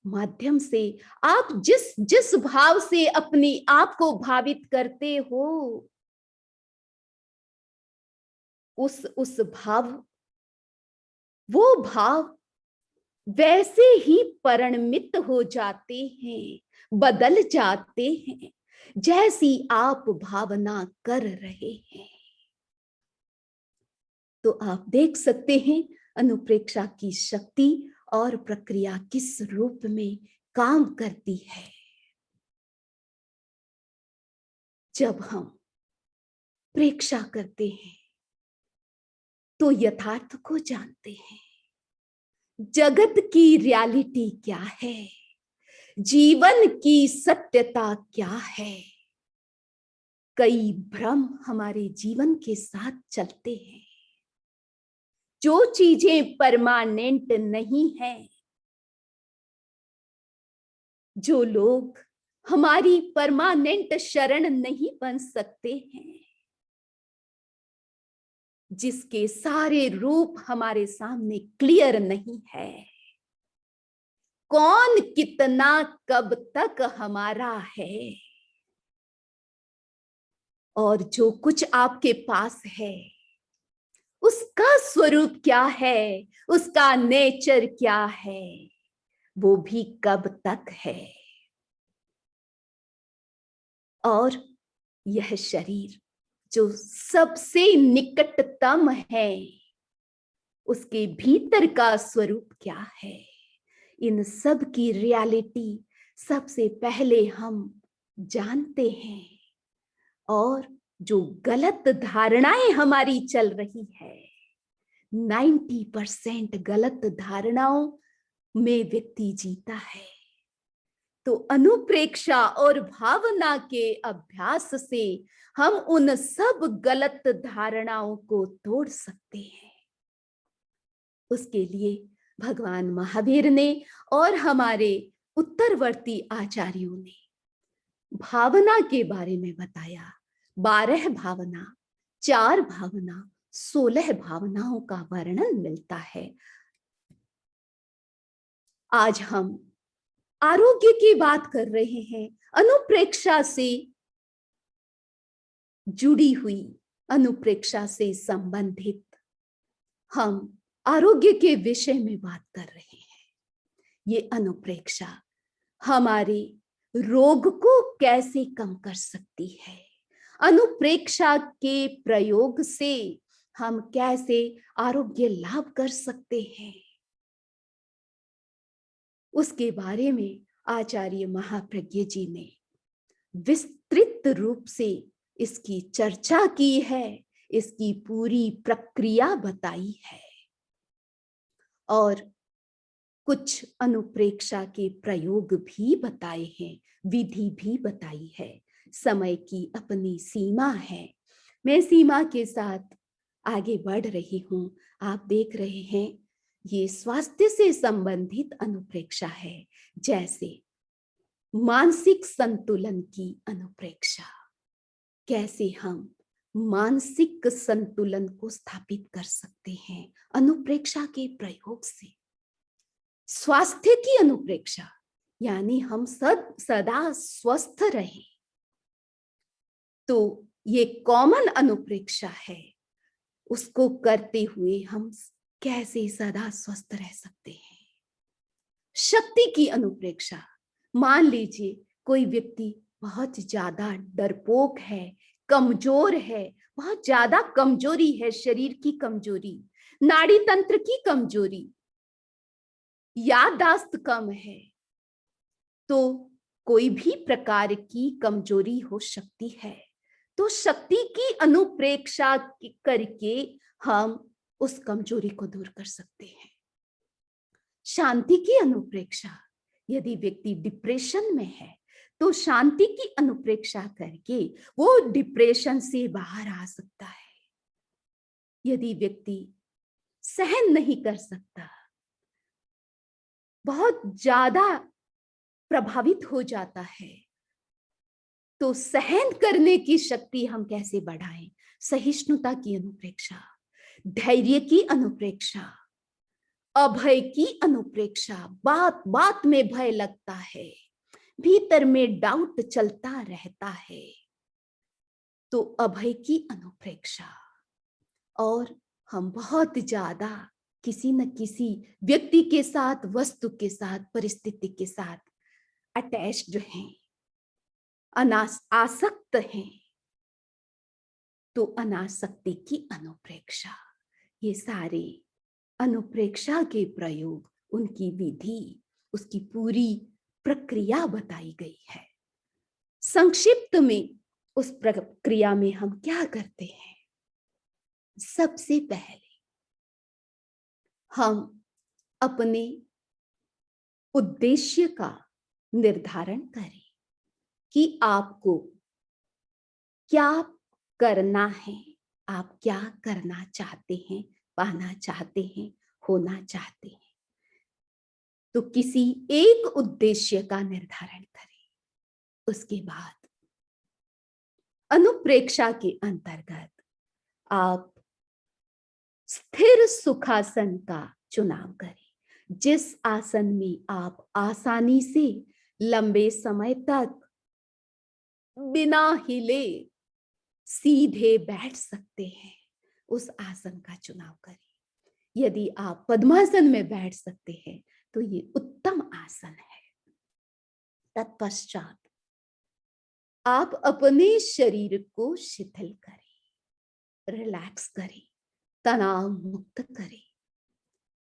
Speaker 1: माध्यम से, आप जिस जिस भाव से अपने आप को भावित करते हो, उस भाव, वो भाव वैसे ही परिणमित हो जाते हैं, बदल जाते हैं, जैसी आप भावना कर रहे हैं। तो आप देख सकते हैं अनुप्रेक्षा की शक्ति और प्रक्रिया किस रूप में काम करती है। जब हम प्रेक्षा करते हैं तो यथार्थ को जानते हैं। जगत की रियलिटी क्या है, जीवन की सत्यता क्या है। कई भ्रम हमारे जीवन के साथ चलते हैं। जो चीजें परमानेंट नहीं है, जो लोग हमारी परमानेंट शरण नहीं बन सकते हैं, जिसके सारे रूप हमारे सामने क्लियर नहीं है, कौन कितना कब तक हमारा है, और जो कुछ आपके पास है उसका स्वरूप क्या है, उसका नेचर क्या है, वो भी कब तक है। और यह शरीर जो सबसे निकटतम है, उसके भीतर का स्वरूप क्या है, इन सब की रियलिटी सबसे पहले हम जानते हैं। और जो गलत धारणाएं हमारी चल रही है, 90% गलत धारणाओं में व्यक्ति जीता है। तो अनुप्रेक्षा और भावना के अभ्यास से हम उन सब गलत धारणाओं को तोड़ सकते हैं। उसके लिए भगवान महावीर ने और हमारे उत्तरवर्ती आचार्यों ने भावना के बारे में बताया। 12 भावना, 4 भावना, 16 भावनाओं का वर्णन मिलता है। आज हम आरोग्य की बात कर रहे हैं, अनुप्रेक्षा से जुड़ी हुई, अनुप्रेक्षा से संबंधित हम आरोग्य के विषय में बात कर रहे हैं। ये अनुप्रेक्षा हमारे रोग को कैसे कम कर सकती है, अनुप्रेक्षा के प्रयोग से हम कैसे आरोग्य लाभ कर सकते हैं, उसके बारे में आचार्य महाप्रज्ञ जी ने विस्तृत रूप से इसकी चर्चा की है, इसकी पूरी प्रक्रिया बताई है और कुछ अनुप्रेक्षा के प्रयोग भी बताए हैं, विधि भी बताई है। समय की अपनी सीमा है, मैं सीमा के साथ आगे बढ़ रही हूं। आप देख रहे हैं ये स्वास्थ्य से संबंधित अनुप्रेक्षा है, जैसे मानसिक संतुलन की अनुप्रेक्षा। कैसे हम मानसिक संतुलन को स्थापित कर सकते हैं अनुप्रेक्षा के प्रयोग से। स्वास्थ्य की अनुप्रेक्षा यानी हम सदा स्वस्थ रहें, तो ये कॉमन अनुप्रेक्षा है। उसको करते हुए हम कैसे सदा स्वस्थ रह सकते हैं। शक्ति की अनुप्रेक्षा, मान लीजिए कोई व्यक्ति बहुत ज्यादा डरपोक है, कमजोर है, बहुत ज्यादा कमजोरी है, शरीर की कमजोरी, नाड़ी तंत्र की कमजोरी, याददाश्त कम है, तो कोई भी प्रकार की कमजोरी हो सकती है। तो शक्ति की अनुप्रेक्षा करके हम उस कमजोरी को दूर कर सकते हैं। शांति की अनुप्रेक्षा, यदि व्यक्ति डिप्रेशन में है तो शांति की अनुप्रेक्षा करके वो डिप्रेशन से बाहर आ सकता है। यदि व्यक्ति सहन नहीं कर सकता, बहुत ज्यादा प्रभावित हो जाता है, तो सहन करने की शक्ति हम कैसे बढ़ाएं। सहिष्णुता की अनुप्रेक्षा, धैर्य की अनुप्रेक्षा, अभय की अनुप्रेक्षा, बात बात में भय लगता है, भीतर में डाउट चलता रहता है, तो अभय की अनुप्रेक्षा। और हम बहुत ज्यादा किसी न किसी व्यक्ति के साथ, वस्तु के साथ, परिस्थिति के साथ अटैच्ड हैं, आसक्त हैं, तो अनासक्ति की अनुप्रेक्षा। ये सारे अनुप्रेक्षा के प्रयोग, उनकी विधि, उसकी पूरी प्रक्रिया बताई गई है। संक्षिप्त में उस प्रक्रिया में हम क्या करते हैं। सबसे पहले हम अपने उद्देश्य का निर्धारण करें कि आपको क्या करना है, आप क्या करना चाहते हैं, पाना चाहते हैं, होना चाहते हैं। तो किसी एक उद्देश्य का निर्धारण करें। उसके बाद अनुप्रेक्षा के अंतर्गत आप स्थिर सुखासन का चुनाव करें, जिस आसन में आप आसानी से लंबे समय तक बिना हिले सीधे बैठ सकते हैं, उस आसन का चुनाव करें। यदि आप पद्मासन में बैठ सकते हैं तो ये उत्तम आसन है। तत्पश्चात आप अपने शरीर को शिथिल करें, रिलैक्स करें, तनाव मुक्त करें,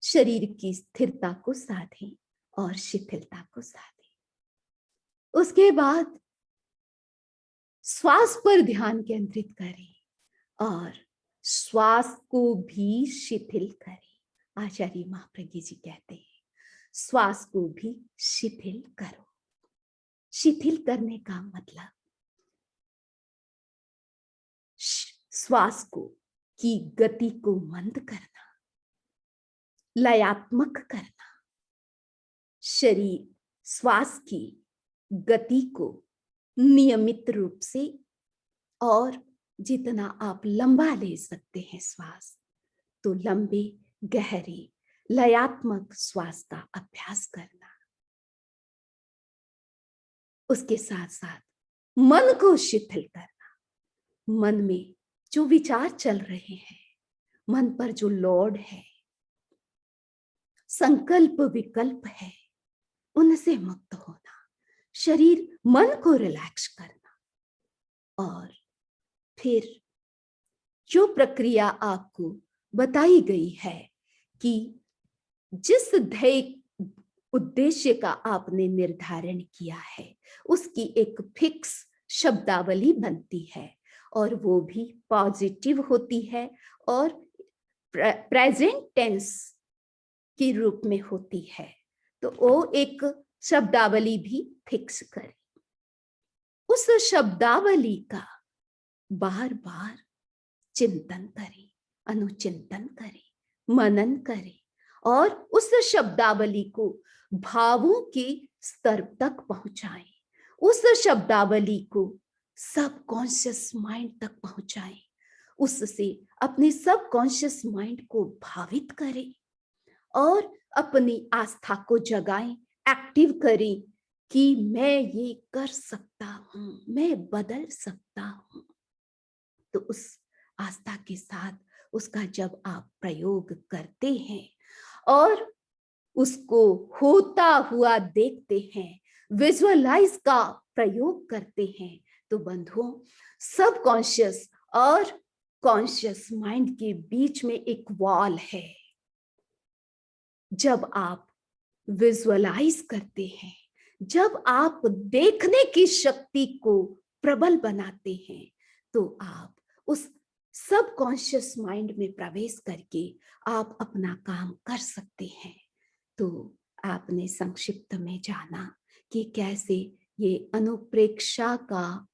Speaker 1: शरीर की स्थिरता को साधें और शिथिलता को साधें। उसके बाद श्वास पर ध्यान केंद्रित करें और श्वास को भी शिथिल करें। आचार्य महाप्रज्ञ जी कहते हैं, श्वास को भी शिथिल करो। शिथिल करने का मतलब श्वास को की गति को मंद करना, लयात्मक करना, शरीर श्वास की गति को नियमित रूप से और जितना आप लंबा ले सकते हैं श्वास, तो लंबे गहरे लयात्मक श्वास का अभ्यास करना। उसके साथ साथ मन को शिथिल करना। मन में जो विचार चल रहे हैं, मन पर जो लोड है, संकल्प विकल्प है, उनसे मुक्त होना, शरीर मन को रिलैक्स करना। और फिर जो प्रक्रिया आपको बताई गई है कि जिस ध्येय उद्देश्य का आपने निर्धारण किया है, उसकी एक फिक्स शब्दावली बनती है और वो भी पॉजिटिव होती है और प्रेजेंट टेंस के रूप में होती है। तो वो एक शब्दावली भी फिक्स करें। उस शब्दावली का बार बार चिंतन करें, अनुचिंतन करें, मनन करें और उस शब्दावली को भावों के स्तर तक पहुंचाएं। उस शब्दावली को सबकॉन्शियस माइंड तक पहुंचाएं। उससे अपने सबकॉन्शियस माइंड को भावित करें और अपनी आस्था को जगाएं, एक्टिव करें कि मैं ये कर सकता हूं, मैं बदल सकता हूं। तो उस आस्था के साथ उसका जब आप प्रयोग करते हैं और उसको होता हुआ देखते हैं, विजुअलाइज का प्रयोग करते हैं, तो बंधुओं, सबकॉन्शियस और कॉन्शियस माइंड के बीच में एक वॉल है। जब आप विजुअलाइज करते हैं, जब आप देखने की शक्ति को प्रबल बनाते हैं, तो आप उस सबकॉन्शियस माइंड में प्रवेश करके आप अपना काम कर सकते हैं। तो आपने संक्षिप्त में जाना कि कैसे ये अनुप्रेक्षा का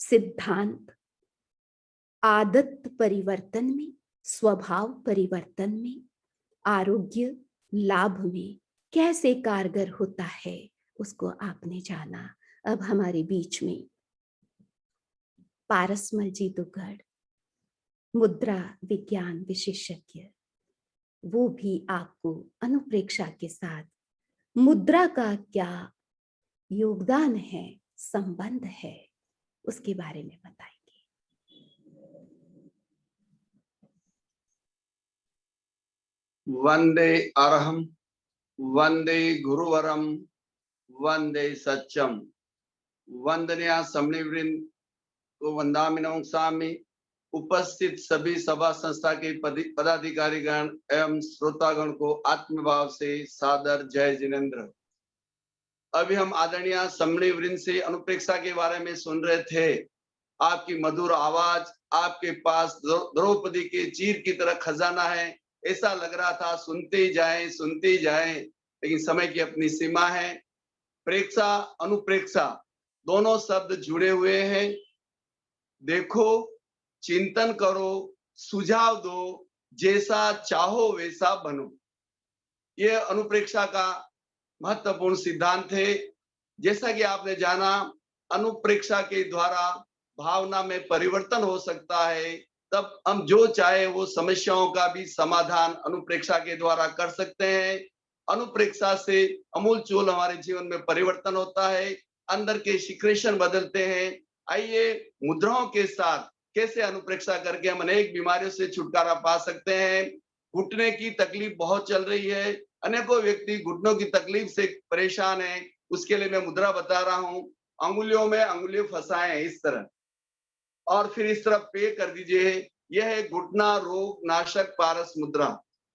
Speaker 1: सिद्धांत आदत परिवर्तन में, स्वभाव परिवर्तन में, आरोग्य लाभ में कैसे कारगर होता है, उसको आपने जाना। अब हमारे बीच में पारसमल जी दुग्गड़, मुद्रा विज्ञान विशेषज्ञ, वो भी आपको अनुप्रेक्षा के साथ मुद्रा का क्या योगदान है, संबंध है, उसके बारे में बताएंगे।
Speaker 3: वंदे अरहम, वंदे गुरुवरम, वंदे सच्चम। वंदनीय समन्वयवृंद को वंदामि नमस्कामि। उपस्थित सभी सभा संस्था के पदाधिकारीगण एवं श्रोतागण को आत्मभाव से सादर जय जिनेन्द्र। अभी हम आदरणीय समन्वयवृंद से अनुप्रेक्षा के बारे में सुन रहे थे। आपकी मधुर आवाज, आपके पास द्रौपदी के चीर की तरह खजाना है, ऐसा लग रहा था। सुनते ही जाएं, लेकिन समय की अपनी सीमा है। प्रेक्षा अनुप्रेक्षा दोनों शब्द जुड़े हुए हैं। देखो, चिंतन करो, सुझाव दो, जैसा चाहो वैसा बनो, ये अनुप्रेक्षा का महत्वपूर्ण सिद्धांत है। जैसा कि आपने जाना, अनुप्रेक्षा के द्वारा भावना में परिवर्तन हो सकता है। तब हम जो चाहे वो समस्याओं का भी समाधान अनुप्रेक्षा के द्वारा कर सकते हैं। अनुप्रेक्षा से अमूलचूल हमारे जीवन में परिवर्तन होता है, अंदर के सिक्रेशन बदलते हैं। आइए मुद्राओं के साथ कैसे अनुप्रेक्षा करके हम अनेक बीमारियों से छुटकारा पा सकते हैं। घुटने की तकलीफ बहुत चल रही है, अनेकों व्यक्ति घुटनों की तकलीफ से परेशान है। उसके लिए मैं मुद्रा बता रहा हूं। अंगुलियों में अंगुली फंसाएं इस तरह, और फिर इस तरह पे कर दीजिए। यह है घुटना रोग नाशक पारस मुद्रा।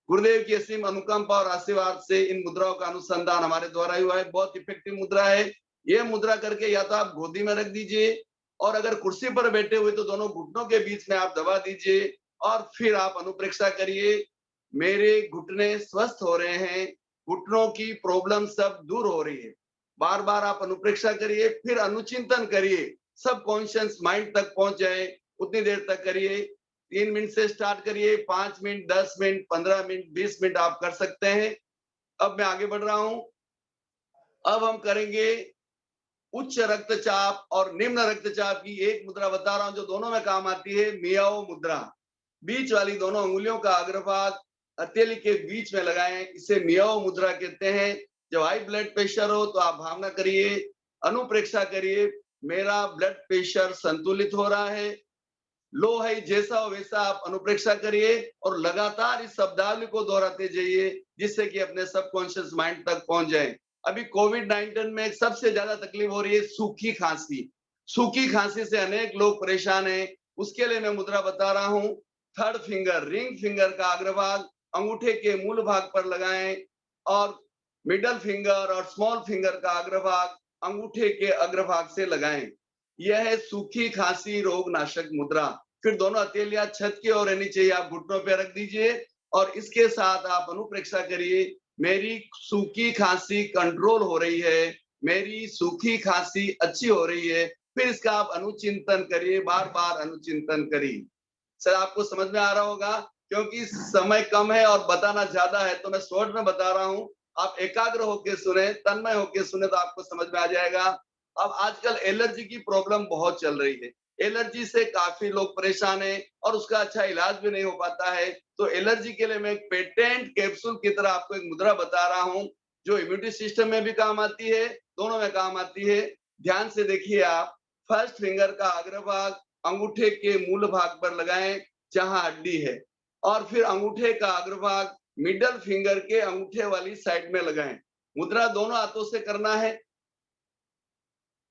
Speaker 3: गुरुदेव की असीम अनुकंपा और आशीर्वाद से इन मुद्राओं का अनुसंधान हमारे द्वारा हुआ है। बहुत इफेक्टिव मुद्रा है। यह मुद्रा करके या तो आप गोदी में रख दीजिए, और अगर कुर्सी पर बैठे हुए तो दोनों घुटनों के बीच में आप दबा दीजिए, और फिर आप अनुप्रेक्षा करिए। मेरे घुटने स्वस्थ हो रहे हैं, घुटनों की प्रॉब्लम सब दूर हो रही है। बार बार आप अनुप्रेक्षा करिए, फिर अनुचिंतन करिए, सब कॉन्शियस माइंड तक पहुंच जाए, उतनी देर तक करिए। 3 मिनट से स्टार्ट करिए, 5 मिनट, 10 मिनट, 15 मिनट, 20 मिनट आप कर सकते हैं। अब मैं आगे बढ़ रहा हूं। अब हम करेंगे उच्च रक्तचाप और निम्न रक्तचाप की एक मुद्रा बता रहा हूं जो दोनों में काम आती है, मियाओ मुद्रा। बीच वाली दोनों अंगुलियों का अग्रभाग हथेली के बीच में लगाएं, इसे मियाओ मुद्रा कहते हैं। जब हाई ब्लड प्रेशर हो तो आप भावना करिए, अनुप्रेक्षा करिए, मेरा ब्लड प्रेशर संतुलित हो रहा है। लो है जैसा हो वैसा आप अनुप्रेक्षा करिए और लगातार इस शब्दावली को दोहराते जाइए, जिससे कि अपने सबकॉन्शियस माइंड तक पहुंच जाए। अभी कोविड-19 में सबसे ज्यादा तकलीफ हो रही है सूखी खांसी। सूखी खांसी से अनेक लोग परेशान हैं। उसके लिए मैं मुद्रा बता रहा हूं। थर्ड फिंगर, रिंग फिंगर का अग्रभाग अंगूठे के मूल भाग पर लगाएं और मिडल फिंगर और स्मॉल फिंगर का अग्रभाग अंगूठे के अग्रभाग से लगाएं। यह है सूखी खांसी रोग नाशक मुद्रा। फिर दोनों हथेलियां छत की ओर रहनी चाहिए, आप घुटनों पे रख दीजिए और इसके साथ आप अनुप्रेक्षा करिए, मेरी सूखी खांसी कंट्रोल हो रही है, मेरी सूखी खांसी अच्छी हो रही है। फिर इसका आप अनुचिंतन करिए, बार बार अनुचिंतन करिए। सर आपको समझ में आ रहा होगा, क्योंकि समय कम है और बताना ज्यादा है तो मैं शॉर्ट में बता रहा हूं। आप एकाग्र होकर सुने, तन्मय होकर सुने तो आपको समझ में आ जाएगा। अब आजकल एलर्जी की प्रॉब्लम बहुत चल रही है। एलर्जी से काफी लोग परेशान हैं और उसका अच्छा इलाज भी नहीं हो पाता है। तो एलर्जी के लिए मैं एक पेटेंट कैप्सूल की तरह आपको एक मुद्रा बता रहा हूं, जो इम्यूनिटी सिस्टम में भी काम आती है, दोनों में काम आती है। ध्यान से देखिए आप, फर्स्ट फिंगर का अग्रभाग अंगूठे के मूल भाग पर लगाएं जहां हड्डी है और फिर अंगूठे का अग्रभाग मिडल फिंगर के अंगूठे वाली साइड में लगाएं। मुद्रा दोनों हाथों से करना है।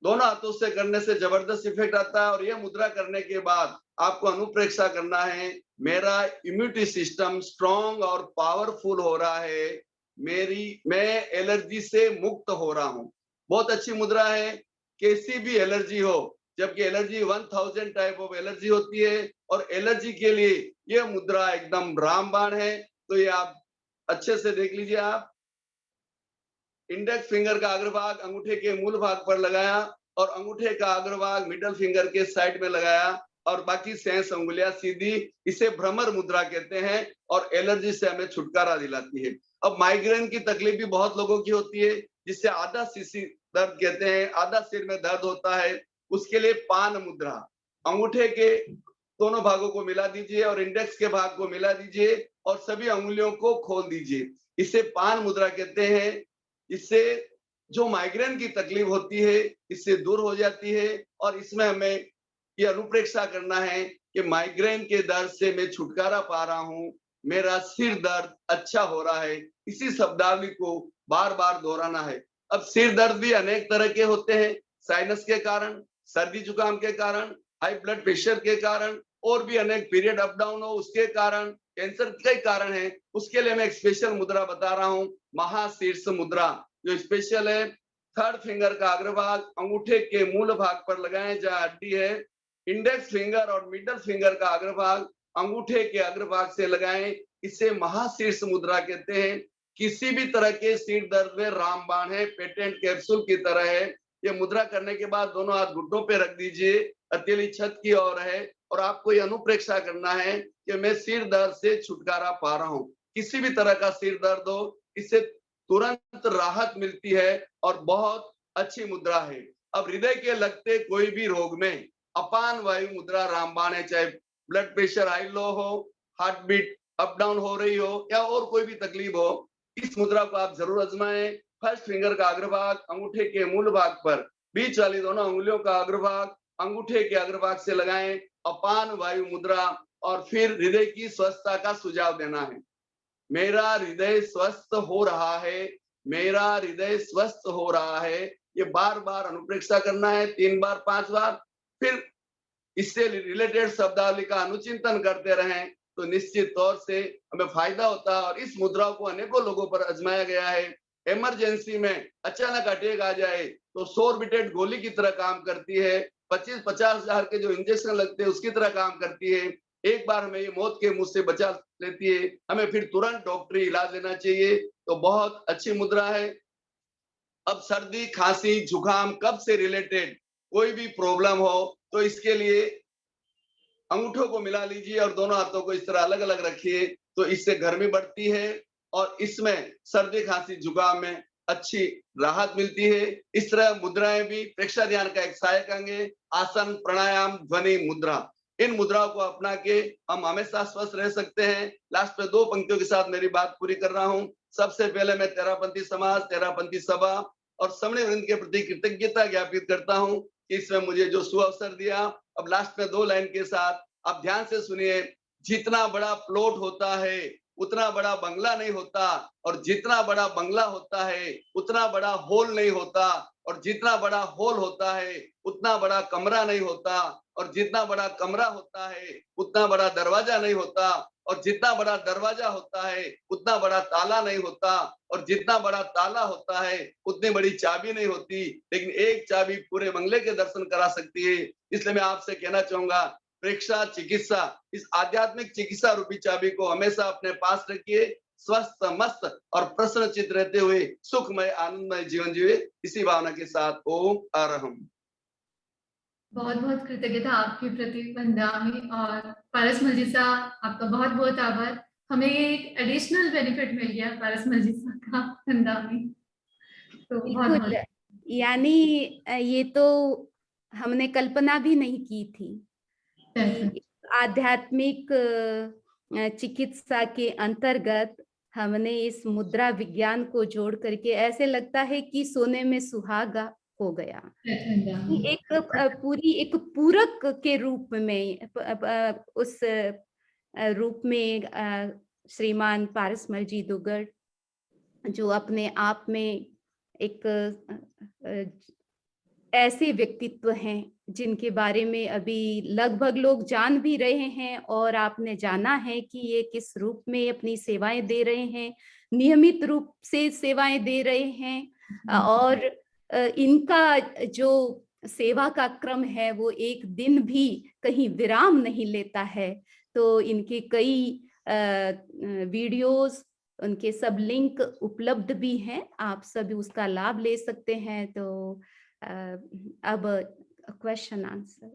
Speaker 3: दोनों हाथों से करने से जबरदस्त इफेक्ट आता है और यह मुद्रा करने के बाद आपको अनुप्रेक्षा करना है, मेरा इम्यूनिटी सिस्टम स्ट्रांग और पावरफुल हो रहा है, मैं एलर्जी से मुक्त हो रहा हूं। बहुत अच्छी मुद्रा है, कैसी भी एलर्जी हो, जबकि एलर्जी 1000 टाइप ऑफ एलर्जी होती है और एलर्जी के लिए यह मुद्रा एकदम रामबाण है। तो ये आप अच्छे से देख लीजिए। आप इंडेक्स फिंगर का अग्रभाग अंगूठे के मूल भाग पर लगाया और अंगूठे का अग्रभाग मिडल फिंगर के साइड में लगाया और बाकी शेष अंगुलियां सीधी, इसे भ्रमर मुद्रा कहते हैं और एलर्जी से हमें छुटकारा दिलाती है। अब माइग्रेन की तकलीफ भी बहुत लोगों की होती है, जिससे आधा सिर दर्द कहते हैं, आधा सिर में दर्द होता है। उसके लिए पान मुद्रा, अंगूठे के दोनों भागों को मिला दीजिए और इंडेक्स के भाग को मिला दीजिए और सभी अंगुलियों को खोल दीजिए, इसे पान मुद्रा कहते हैं। इससे जो माइग्रेन की तकलीफ होती है इससे दूर हो जाती है और इसमें हमें ये अनुप्रेक्षा करना है कि माइग्रेन के दर्द से मैं छुटकारा पा रहा हूं, मेरा सिर दर्द अच्छा हो रहा है। इसी शब्दावली को बार बार दोहराना है। अब सिर दर्द भी अनेक तरह के होते हैं, साइनस के कारण, सर्दी जुकाम के कारण, हाई ब्लड प्रेशर के कारण और भी अनेक पीरियड अप डाउन हो उसके कारण, कैंसर के कारण है। उसके लिए मैं एक स्पेशल मुद्रा बता रहा हूं, महाशीर्ष मुद्रा, जो स्पेशल है। थर्ड फिंगर का अग्रभाग अंगूठे के मूल भाग पर लगाएं जहां हड्डी है। इंडेक्स फिंगर और मिडल फिंगर का अग्रभाग अंगूठे के अग्रभाग से लगाएं, इसे महाशीर्ष मुद्रा कहते हैं। किसी भी तरह के सिर दर्द में रामबाण है, पेटेंट कैप्सूल की तरह है। ये मुद्रा करने के बाद दोनों हाथ घुटनों पे रख दीजिए, हथेली छत की ओर है और आपको ये अनुप्रेक्षा करना है कि मैं सिर दर्द से छुटकारा पा रहा हूं। किसी भी तरह का सिर दर्द हो, इससे तुरंत राहत मिलती है और बहुत अच्छी मुद्रा है। अब हृदय के लगते कोई भी रोग में अपान वायु मुद्रा रामबाण है, चाहे ब्लड प्रेशर हाई लो हो, हार्ट बीट अप डाउन हो रही हो या और कोई भी तकलीफ हो, इस मुद्रा को आप जरूर आजमाएं। फर्स्ट फिंगर का अग्रभाग अंगूठे के मूल भाग पर, बीच वाली दोनों अंगुलियों का अग्रभाग अंगूठे के अग्रभाग से लगाएं, अपान वायु मुद्रा, और फिर हृदय की स्वस्थता का सुझाव देना है। मेरा हृदय स्वस्थ हो रहा है, मेरा हृदय स्वस्थ हो रहा है। ये बार बार अनुप्रेक्षा करना है, 3 बार 5 बार। फिर इससे रिलेटेड शब्दावली का अनुचिंतन करते रहें तो निश्चित तौर से हमें फायदा होता है। और इस मुद्रा को अनेकों लोगों पर आजमाया गया है। इमरजेंसी में अचानक अटैक आ जाए तो सोरबिटेट गोली की तरह काम करती है, 25-50 हजार के जो इंजेक्शन लगते हैं उसकी तरह काम करती है। एक बार हमें ये मौत के मुंह से बचा लेती है, हमें फिर तुरंत डॉक्टरी इलाज लेना चाहिए। तो बहुत अच्छी मुद्रा है। अब सर्दी खांसी जुकाम कफ से रिलेटेड कोई भी प्रॉब्लम हो तो इसके लिए अंगूठों को मिला लीजिए और दोनों हाथों को इस तरह अलग अलग रखिए, तो इससे गर्मी बढ़ती है और इसमें सर्दी खांसी जुकाम में अच्छी राहत मिलती है। इस तरह मुद्राएं भी प्रेक्षा ध्यान का एक सहायक अंग है। आसन, प्राणायाम, ध्वनि, मुद्रा, इन मुद्राओं को अपना के हम हमेशा स्वस्थ रह सकते हैं। लास्ट में 2 पंक्तियों के साथ मेरी बात पूरी कर रहा हूं। सबसे पहले मैं तेरापंथी समाज, तेरापंथी सभा और समणी वृंद के प्रति कृतज्ञता ज्ञापित करता हूं कि इसमें मुझे जो सुअवसर दिया। अब लास्ट में 2 लाइन के साथ आप ध्यान से सुनिए। जितना बड़ा प्लॉट होता है उतना बड़ा बंगला नहीं होता, और जितना बड़ा बंगला होता है उतना बड़ा हॉल नहीं होता, और जितना बड़ा हॉल होता है उतना बड़ा कमरा नहीं होता, और जितना बड़ा कमरा होता है उतना बड़ा दरवाजा नहीं होता, और जितना बड़ा दरवाजा होता है उतना बड़ा ताला नहीं होता, और जितना बड़ा ताला होता है उतनी बड़ी चाबी नहीं होती, लेकिन एक चाबी पूरे बंगले के दर्शन करा सकती है। इसलिए मैं आपसे कहना चाहूंगा, प्रेक्षा चिकित्सा, इस आध्यात्मिक चिकित्सा रूपी चाबी को हमेशा अपने पास रखिए। स्वस्थ, मस्त और प्रसन्नचित रहते हुए सुखमय आनंदमय जीवन जिए, इसी भावना के साथ ओम अरहम।
Speaker 2: बहुत बहुत कृतज्ञता आपके प्रति वंदामी, और पारसमल जी सा आपका बहुत बहुत आभार। हमें एक एडिशनल बेनिफिट मिल गया पारसमल जी सा का वंदामी, तो बहुत
Speaker 1: बिल्कुल,
Speaker 2: बहुत
Speaker 1: यानी ये तो हमने कल्पना भी नहीं की थी कि आध्यात्मिक चिकित्सा के अंतर्गत हमने इस मुद्रा विज्ञान को जोड़ करके ऐसे लगता है कि सोने में सुहागा हो गया। एक पूरी एक पूरक के रूप में उस रूप में श्रीमान पारसमल जी दुग्गड़, जो अपने आप में एक ऐसे व्यक्तित्व हैं जिनके बारे में अभी लगभग लोग जान भी रहे हैं, और आपने जाना है कि ये किस रूप में अपनी सेवाएं दे रहे हैं, नियमित रूप से सेवाएं दे रहे हैं। और इनका जो सेवा का क्रम है वो एक दिन भी कहीं विराम नहीं लेता है। तो इनके कई वीडियोस, उनके सब लिंक उपलब्ध भी हैं, आप सभी उसका लाभ ले सकते हैं। तो अब क्वेश्चन आंसर।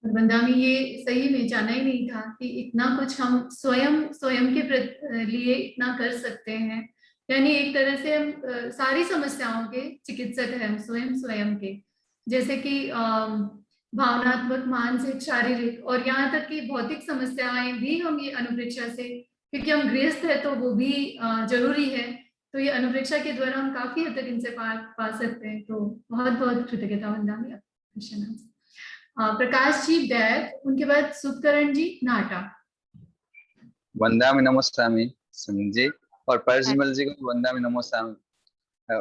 Speaker 2: वंदामी, ये सही में जाना ही नहीं था कि इतना कुछ हम स्वयं के लिए इतना कर सकते हैं। यानी एक तरह से हम सारी समस्याओं के चिकित्सक हैं, हम स्वयं के, जैसे कि भावनात्मक, मानसिक, शारीरिक और यहाँ तक कि भौतिक समस्याएं भी हम ये अनुप्रेक्षा से, क्योंकि हम गृहस्थ है तो वो भी जरूरी है, तो ये अनुप्रेक्षा के द्वारा हम काफी हद तक इनसे पा सकते हैं। तो बहुत बहुत कृतज्ञता वंदामी। प्रकाश जी बैद, उनके बाद सुखकरण जी नाटा।
Speaker 4: वंदामी नमोस्तामी सुनील जी, और पारसमल जी को वंदामी नमोस्तामी।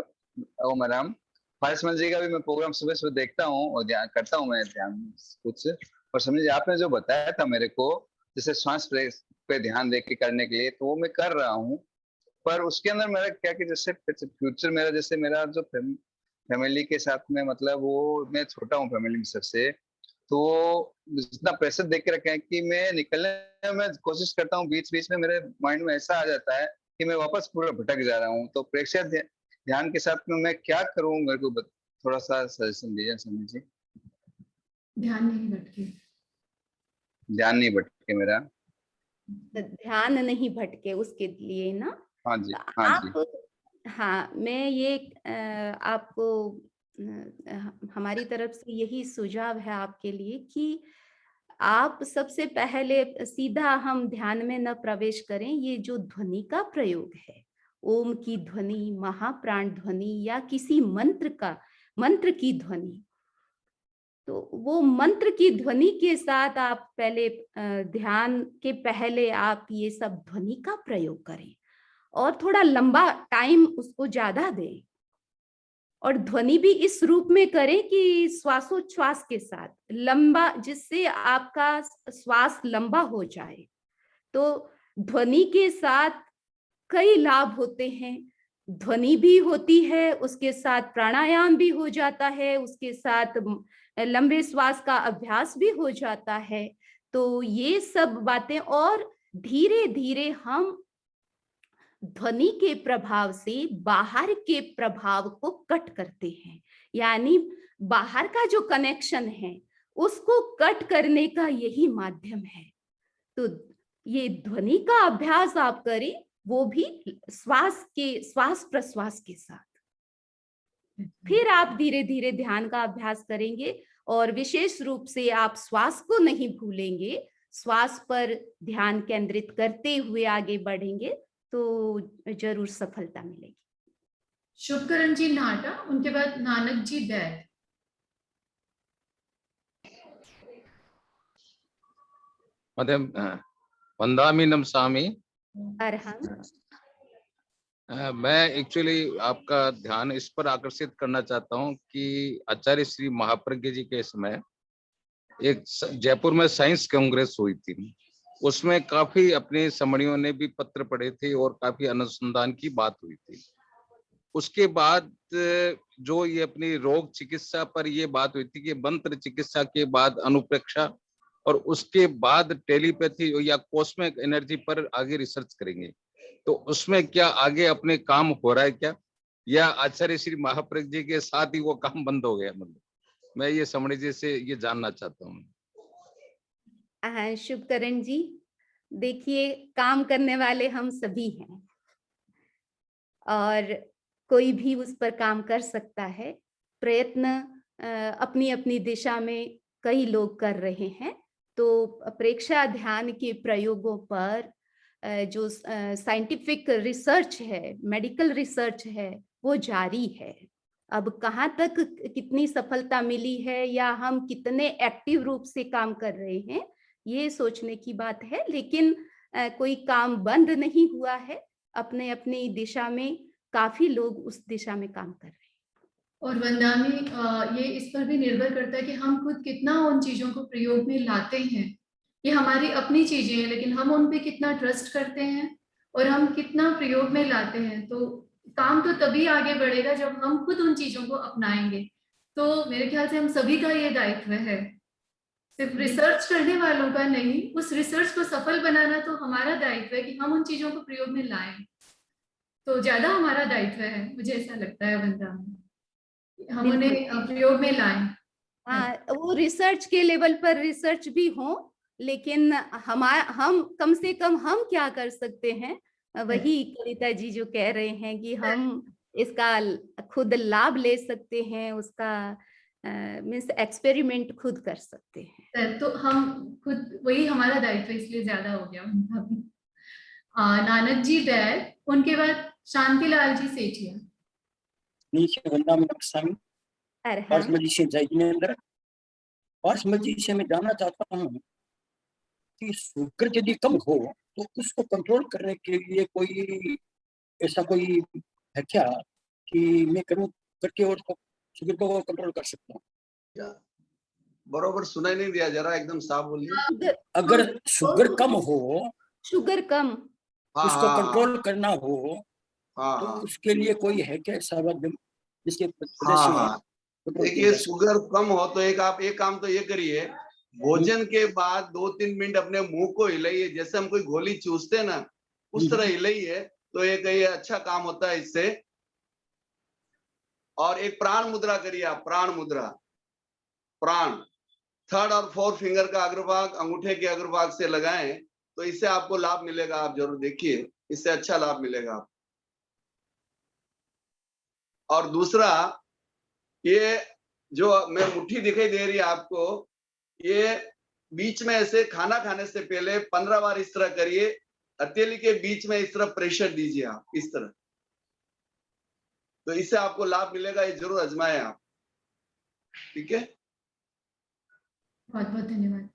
Speaker 4: ओम राम। पारसमल जी का भी मैं प्रोग्राम सुबह सुबह देखता हूँ और ध्यान करता हूँ, मैं ध्यान कुछ। और समझिए आपने जो बताया था मेरे को, जैसे श्वास पे ध्यान दे के करने के लिए, तो वो मैं कर रहा हूँ। पर उसके अंदर मेरा क्या कि जैसे फ्यूचर मेरा, जैसे मेरा जो फैमिली के साथ में, मतलब वो मैं छोटा हूँ फैमिली में सबसे, तो इतना प्रेशर देख के रखे हैं कि मैं निकलने में कोशिश करता हूँ, बीच बीच में मेरे माइंड में ऐसा आ जाता है कि मैं वापस पूरा भटक जा रहा हूँ। तो प्रेक्षक ध्यान के साथ में मैं क्या करूँ, मेरे को थोड़ा सा सजेशन दीजिए समीर जी।
Speaker 2: ध्यान नहीं भटके,
Speaker 4: ध्यान नहीं भटके मेरा,
Speaker 1: ध्यान नहीं भटके उसके लिए ना।
Speaker 4: हाँ जी, हाँ
Speaker 1: आप
Speaker 4: जी।
Speaker 1: हाँ, मैं ये आपको हमारी तरफ से यही सुझाव है आपके लिए कि आप सबसे पहले सीधा हम ध्यान में न प्रवेश करें। ये जो ध्वनि का प्रयोग है, ओम की ध्वनि, महाप्राण ध्वनि या किसी मंत्र की ध्वनि, तो वो मंत्र की ध्वनि के साथ आप पहले ध्यान के पहले आप ये सब ध्वनि का प्रयोग करें और थोड़ा लंबा टाइम उसको ज्यादा दें, और ध्वनि भी इस रूप में करें कि श्वासोच्छ्वास के साथ लंबा, जिससे आपका श्वास लंबा हो जाए। तो ध्वनि के साथ कई लाभ होते हैं, ध्वनि भी होती है, उसके साथ प्राणायाम भी हो जाता है, उसके साथ लंबे श्वास का अभ्यास भी हो जाता है। तो ये सब बातें, और धीरे धीरे हम ध्वनि के प्रभाव से बाहर के प्रभाव को कट करते हैं, यानी बाहर का जो कनेक्शन है उसको कट करने का यही माध्यम है। तो ये ध्वनि का अभ्यास आप करें, वो भी श्वास प्रश्वास के साथ। फिर आप धीरे धीरे ध्यान का अभ्यास करेंगे और विशेष रूप से आप श्वास को नहीं भूलेंगे, श्वास पर ध्यान केंद्रित करते हुए आगे बढ़ेंगे तो जरूर सफलता मिलेगी।
Speaker 2: शुभकरण जी नाटा, उनके बाद नानक जी बैद।
Speaker 5: मध्यम वंदामी नमसामी।
Speaker 1: अरहम।
Speaker 5: मैं एक्चुअली आपका ध्यान इस पर आकर्षित करना चाहता हूं कि आचार्य श्री महाप्रज्ञ जी के समय एक जयपुर में साइंस कांग्रेस हुई थी, उसमें काफी अपने समणियों ने भी पत्र पढ़े थे और काफी अनुसंधान की बात हुई थी। उसके बाद जो ये अपनी रोग चिकित्सा पर ये बात हुई थी कि मंत्र चिकित्सा के बाद अनुप्रेक्षा और उसके बाद टेलीपैथी या कॉस्मिक एनर्जी पर आगे रिसर्च करेंगे, तो उसमें क्या आगे अपने काम हो रहा है क्या, या आचार्य श्री महाप्रज्ञ जी के साथ ही वो काम बंद हो गया? मतलब मैं ये समणी जी से ये जानना चाहता हूँ।
Speaker 1: शुभकरण जी, देखिए काम करने वाले हम सभी हैं और कोई भी उस पर काम कर सकता है। प्रयत्न अपनी अपनी दिशा में कई लोग कर रहे हैं। तो प्रेक्षा ध्यान के प्रयोगों पर जो साइंटिफिक रिसर्च है, मेडिकल रिसर्च है, वो जारी है। अब कहाँ तक कितनी सफलता मिली है या हम कितने एक्टिव रूप से काम कर रहे हैं, ये सोचने की बात है, लेकिन कोई काम बंद नहीं हुआ है। अपने अपनी दिशा में काफी लोग उस दिशा में काम कर रहे हैं।
Speaker 2: और वंदामी, ये इस पर भी निर्भर करता है कि हम खुद कितना उन चीजों को प्रयोग में लाते हैं। ये हमारी अपनी चीजें हैं, लेकिन हम उन पे कितना ट्रस्ट करते हैं और हम कितना प्रयोग में लाते हैं। तो काम तो तभी आगे बढ़ेगा जब हम खुद उन चीजों को अपनाएंगे। तो मेरे ख्याल से हम सभी का ये दायित्व है, सिर्फ रिसर्च करने वालों का नहीं। उस रिसर्च को सफल बनाना तो हमारा दायित्व है कि हम उन चीजों को प्रयोग में लाएं। तो ज्यादा हमारा दायित्व है, मुझे ऐसा लगता है वंदामी, हम उन्हें प्रयोग में लाएं।
Speaker 1: हाँ, वो रिसर्च के लेवल पर रिसर्च भी हो, लेकिन हम कम से कम हम क्या कर सकते हैं, वही कविता जी जो कह रहे हैं कि हम इसका खुद लाभ ले सकते हैं, उसका मीन्स एक्सपेरिमेंट खुद कर सकते हैं।
Speaker 2: तो हम खुद, वही हमारा दायित्व इसलिए ज्यादा हो गया। नानक जी बैद, उनके बाद शांतिलाल जी सेठिया।
Speaker 6: पार्समल से जय जिनेंद्र। पार्समल जी से मैं जानना चाहता हूँ कि शुगर यदि कम हो तो उसको कंट्रोल करने के लिए कोई ऐसा कोई है क्या कि मैं करूँ करके और शुगर को कंट्रोल कर सकता हूँ?
Speaker 3: बरोबर सुनाई नहीं दिया, जरा एकदम साफ बोलिए।
Speaker 6: अगर शुगर कम हो,
Speaker 1: शुगर कम
Speaker 6: उसको कंट्रोल करना हो, तो
Speaker 3: हाँ,
Speaker 6: उसके लिए कोई है क्या ऐसा जिसके
Speaker 3: हाँ, देखिए शुगर कम हो तो आप एक काम तो ये करिए, भोजन के बाद 2-3 मिनट अपने मुंह को हिलाइए, जैसे हम कोई गोली चूसते ना उस तरह हिलाइए, तो एक ये अच्छा काम होता है इससे। और एक प्राण मुद्रा करिए आप, प्राण मुद्रा। प्राण 3rd और 4th फिंगर का अग्रभाग अंगूठे के अग्रभाग से लगाएं, तो इससे आपको लाभ मिलेगा। आप जरूर देखिए, इससे अच्छा लाभ मिलेगा। और दूसरा, ये जो मैं मुट्ठी दिखाई दे रही है आपको, ये बीच में ऐसे खाना खाने से पहले 15 बार इस तरह करिए, हथेली के बीच में इस तरह प्रेशर दीजिए आप, इस तरह, तो इससे आपको लाभ मिलेगा। ये जरूर आजमाएं आप, ठीक है?
Speaker 2: बहुत बहुत धन्यवाद।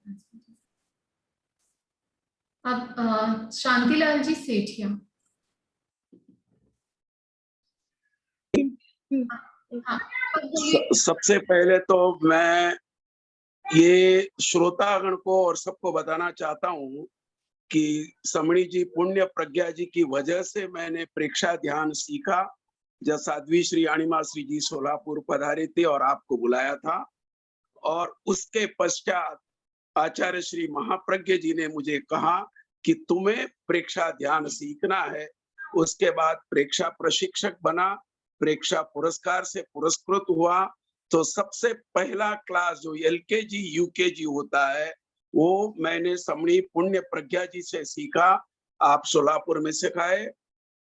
Speaker 2: अब शांतिलाल जी सेठिया।
Speaker 7: सबसे पहले तो मैं ये श्रोतागण को और सबको बताना चाहता हूँ कि समणी जी पुण्य प्रज्ञा जी की वजह से मैंने प्रेक्षा ध्यान सीखा। जब साध्वी श्री अणिमा श्री जी सोलापुर पधारे थे और आपको बुलाया था, और उसके पश्चात आचार्य श्री महाप्रज्ञ जी ने मुझे कहा कि तुम्हें प्रेक्षा ध्यान सीखना है। उसके बाद प्रेक्षा प्रशिक्षक बना, प्रेक्षा पुरस्कार से पुरस्कृत हुआ। तो सबसे पहला क्लास जो LKG UKG होता है वो मैंने समणी पुण्य प्रज्ञा जी से सीखा, आप सोलापुर में सिखाए।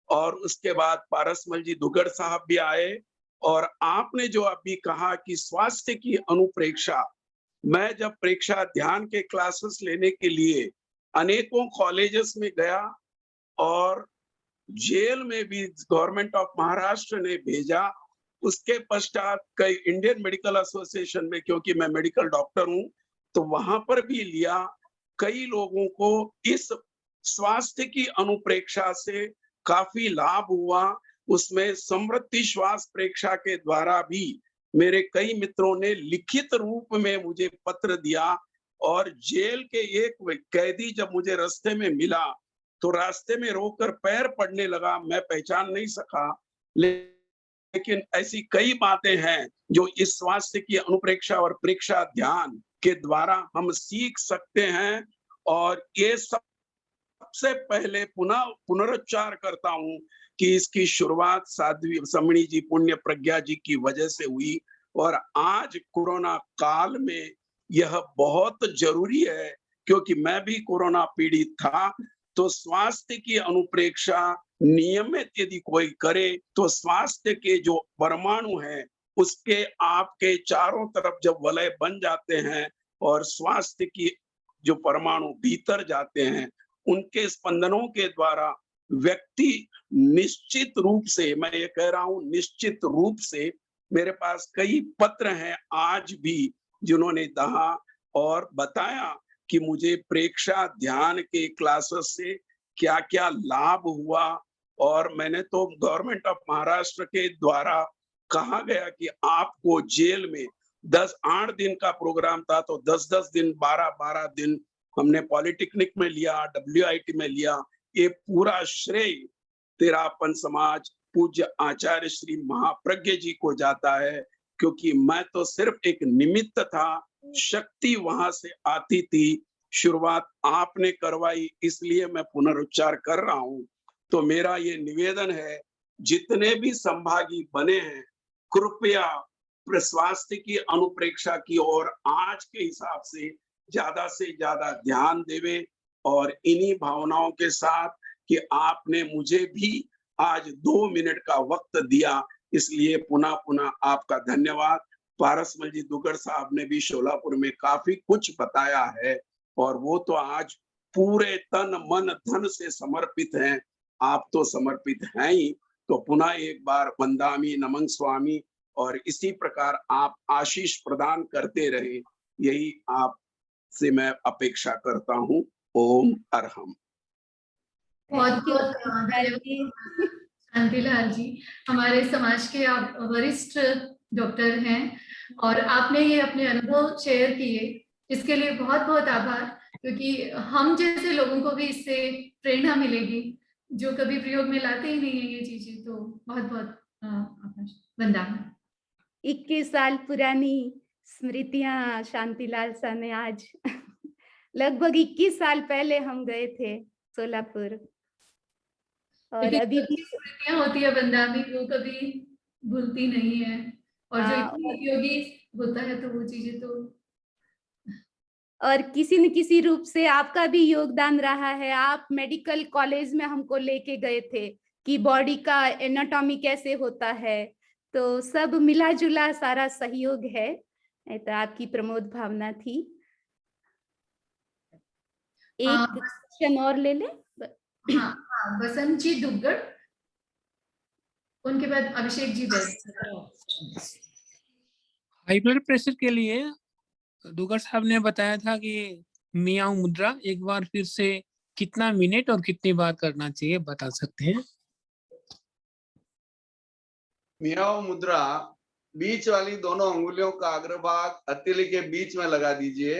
Speaker 7: और उसके बाद पारसमल जी दुगड़ साहब भी आए। और आपने जो अभी कहा कि स्वास्थ्य की अनुप्रेक्षा, मैं जब प्रेक्षा ध्यान के क्लासेस लेने के लिए अनेकों कॉलेजेस में गया और जेल में भी गवर्नमेंट ऑफ महाराष्ट्र ने भेजा। उसके पश्चात कई इंडियन मेडिकल एसोसिएशन में, क्योंकि मैं मेडिकल डॉक्टर हूं, तो वहां पर भी लिया। कई लोगों को इस स्वास्थ्य की अनुप्रेक्षा से काफी लाभ हुआ। उसमें समृद्धि श्वास प्रेक्षा के द्वारा भी मेरे कई मित्रों ने लिखित रूप में मुझे पत्र दिया। और जेल के एक कैदी जब मुझे रास्ते में मिला तो रास्ते में रोककर पैर पड़ने लगा, मैं पहचान नहीं सका। लेकिन ऐसी कई बातें हैं जो इस स्वास्थ्य की अनुप्रेक्षा और प्रेक्षा ध्यान के द्वारा हम सीख सकते हैं। और ये सबसे पहले पुनरुच्चार करता हूं कि इसकी शुरुआत साध्वी समणी जी पुण्य प्रज्ञा जी की वजह से हुई। और आज कोरोना काल में यह बहुत जरूरी है, क्योंकि मैं भी कोरोना पीड़ित था। तो स्वास्थ्य की अनुप्रेक्षा नियमित यदि कोई करे तो स्वास्थ्य के जो परमाणु हैं उसके आपके चारों तरफ जब वलय बन जाते हैं और स्वास्थ्य की जो परमाणु भीतर जाते हैं, उनके स्पंदनों के द्वारा व्यक्ति निश्चित रूप से, मैं ये कह रहा हूं निश्चित रूप से, मेरे पास कई पत्र हैं आज भी जिन्होंने कहा और बताया कि मुझे प्रेक्षा ध्यान के क्लासेस से क्या क्या लाभ हुआ। और मैंने तो गवर्नमेंट ऑफ महाराष्ट्र के द्वारा कहा गया कि आपको जेल में 8 दिन का प्रोग्राम था, तो 10-10 दिन 12-12 दिन हमने पॉलिटेक्निक में लिया, WIT में लिया। ये पूरा श्रेय तेरापन समाज पूज्य आचार्य श्री महाप्रज्ञ जी को जाता है, क्योंकि मैं तो सिर्फ एक निमित्त था, शक्ति वहां से आती थी। शुरुआत आपने करवाई, इसलिए मैं पुनरुच्चार कर रहा हूं। तो मेरा ये निवेदन है, जितने भी संभागी बने हैं, कृपया स्वास्थ्य की अनुप्रेक्षा की ओर आज के हिसाब से ज्यादा ध्यान देवे। और इन्हीं भावनाओं के साथ कि आपने मुझे भी आज 2 मिनट का वक्त दिया, इसलिए पुनः पुनः आपका धन्यवाद। पारसमल जी दुगड़ साहब ने भी शोलापुर में काफी कुछ बताया है और वो तो आज पूरे तन मन धन से समर्पित हैं। आप तो समर्पित हैं ही। तो पुनः एक बार वंदामि नमन स्वामी, और इसी प्रकार आप आशीष प्रदान करते रहे, यही आप से मैं अपेक्षा करता हूँ। ओम अरहम।
Speaker 2: बहुत बहुत धन्यवाद शांतिलाल जी। हमारे समाज के आप वरिष्ठ डॉक्टर हैं और आपने ये अपने अनुभव शेयर किए, इसके लिए बहुत बहुत आभार। क्योंकि हम जैसे लोगों को भी इससे प्रेरणा मिलेगी जो कभी प्रयोग में लाते ही नहीं है ये चीजें। तो बहुत बहुत आभार। वंदना।
Speaker 1: 21 साल पुरानी स्मृतियां शांतिलाल सा ने आज लगभग 21 साल पहले हम गए थे सोलापुर, और अभी भी
Speaker 2: स्मृतियां होती है वंदामी, वो कभी भूलती नहीं है। और जो इतनी उपयोगी होता है तो वो चीजें तो,
Speaker 1: और किसी न किसी रूप से आपका भी योगदान रहा है। आप मेडिकल कॉलेज में हमको लेके गए थे कि बॉडी का एनाटॉमी कैसे होता है, तो सब मिला जुला सारा सहयोग है। तो आपकी प्रमोद भावना थी। एक क्वेश्चन और ले ले।
Speaker 2: हाँ, बसंत जी दुग्गड़, उनके बाद Abhishek ji
Speaker 8: high blood pressure के लिए दुग्गड़ साहब ने बताया था कि मियाओ मुद्रा एक बार फिर से कितना मिनट और कितनी बार करना चाहिए, बता सकते हैं?
Speaker 3: मियाओ मुद्रा बीच वाली दोनों अंगुलियों का अग्रभाग हथेली के बीच में लगा दीजिए।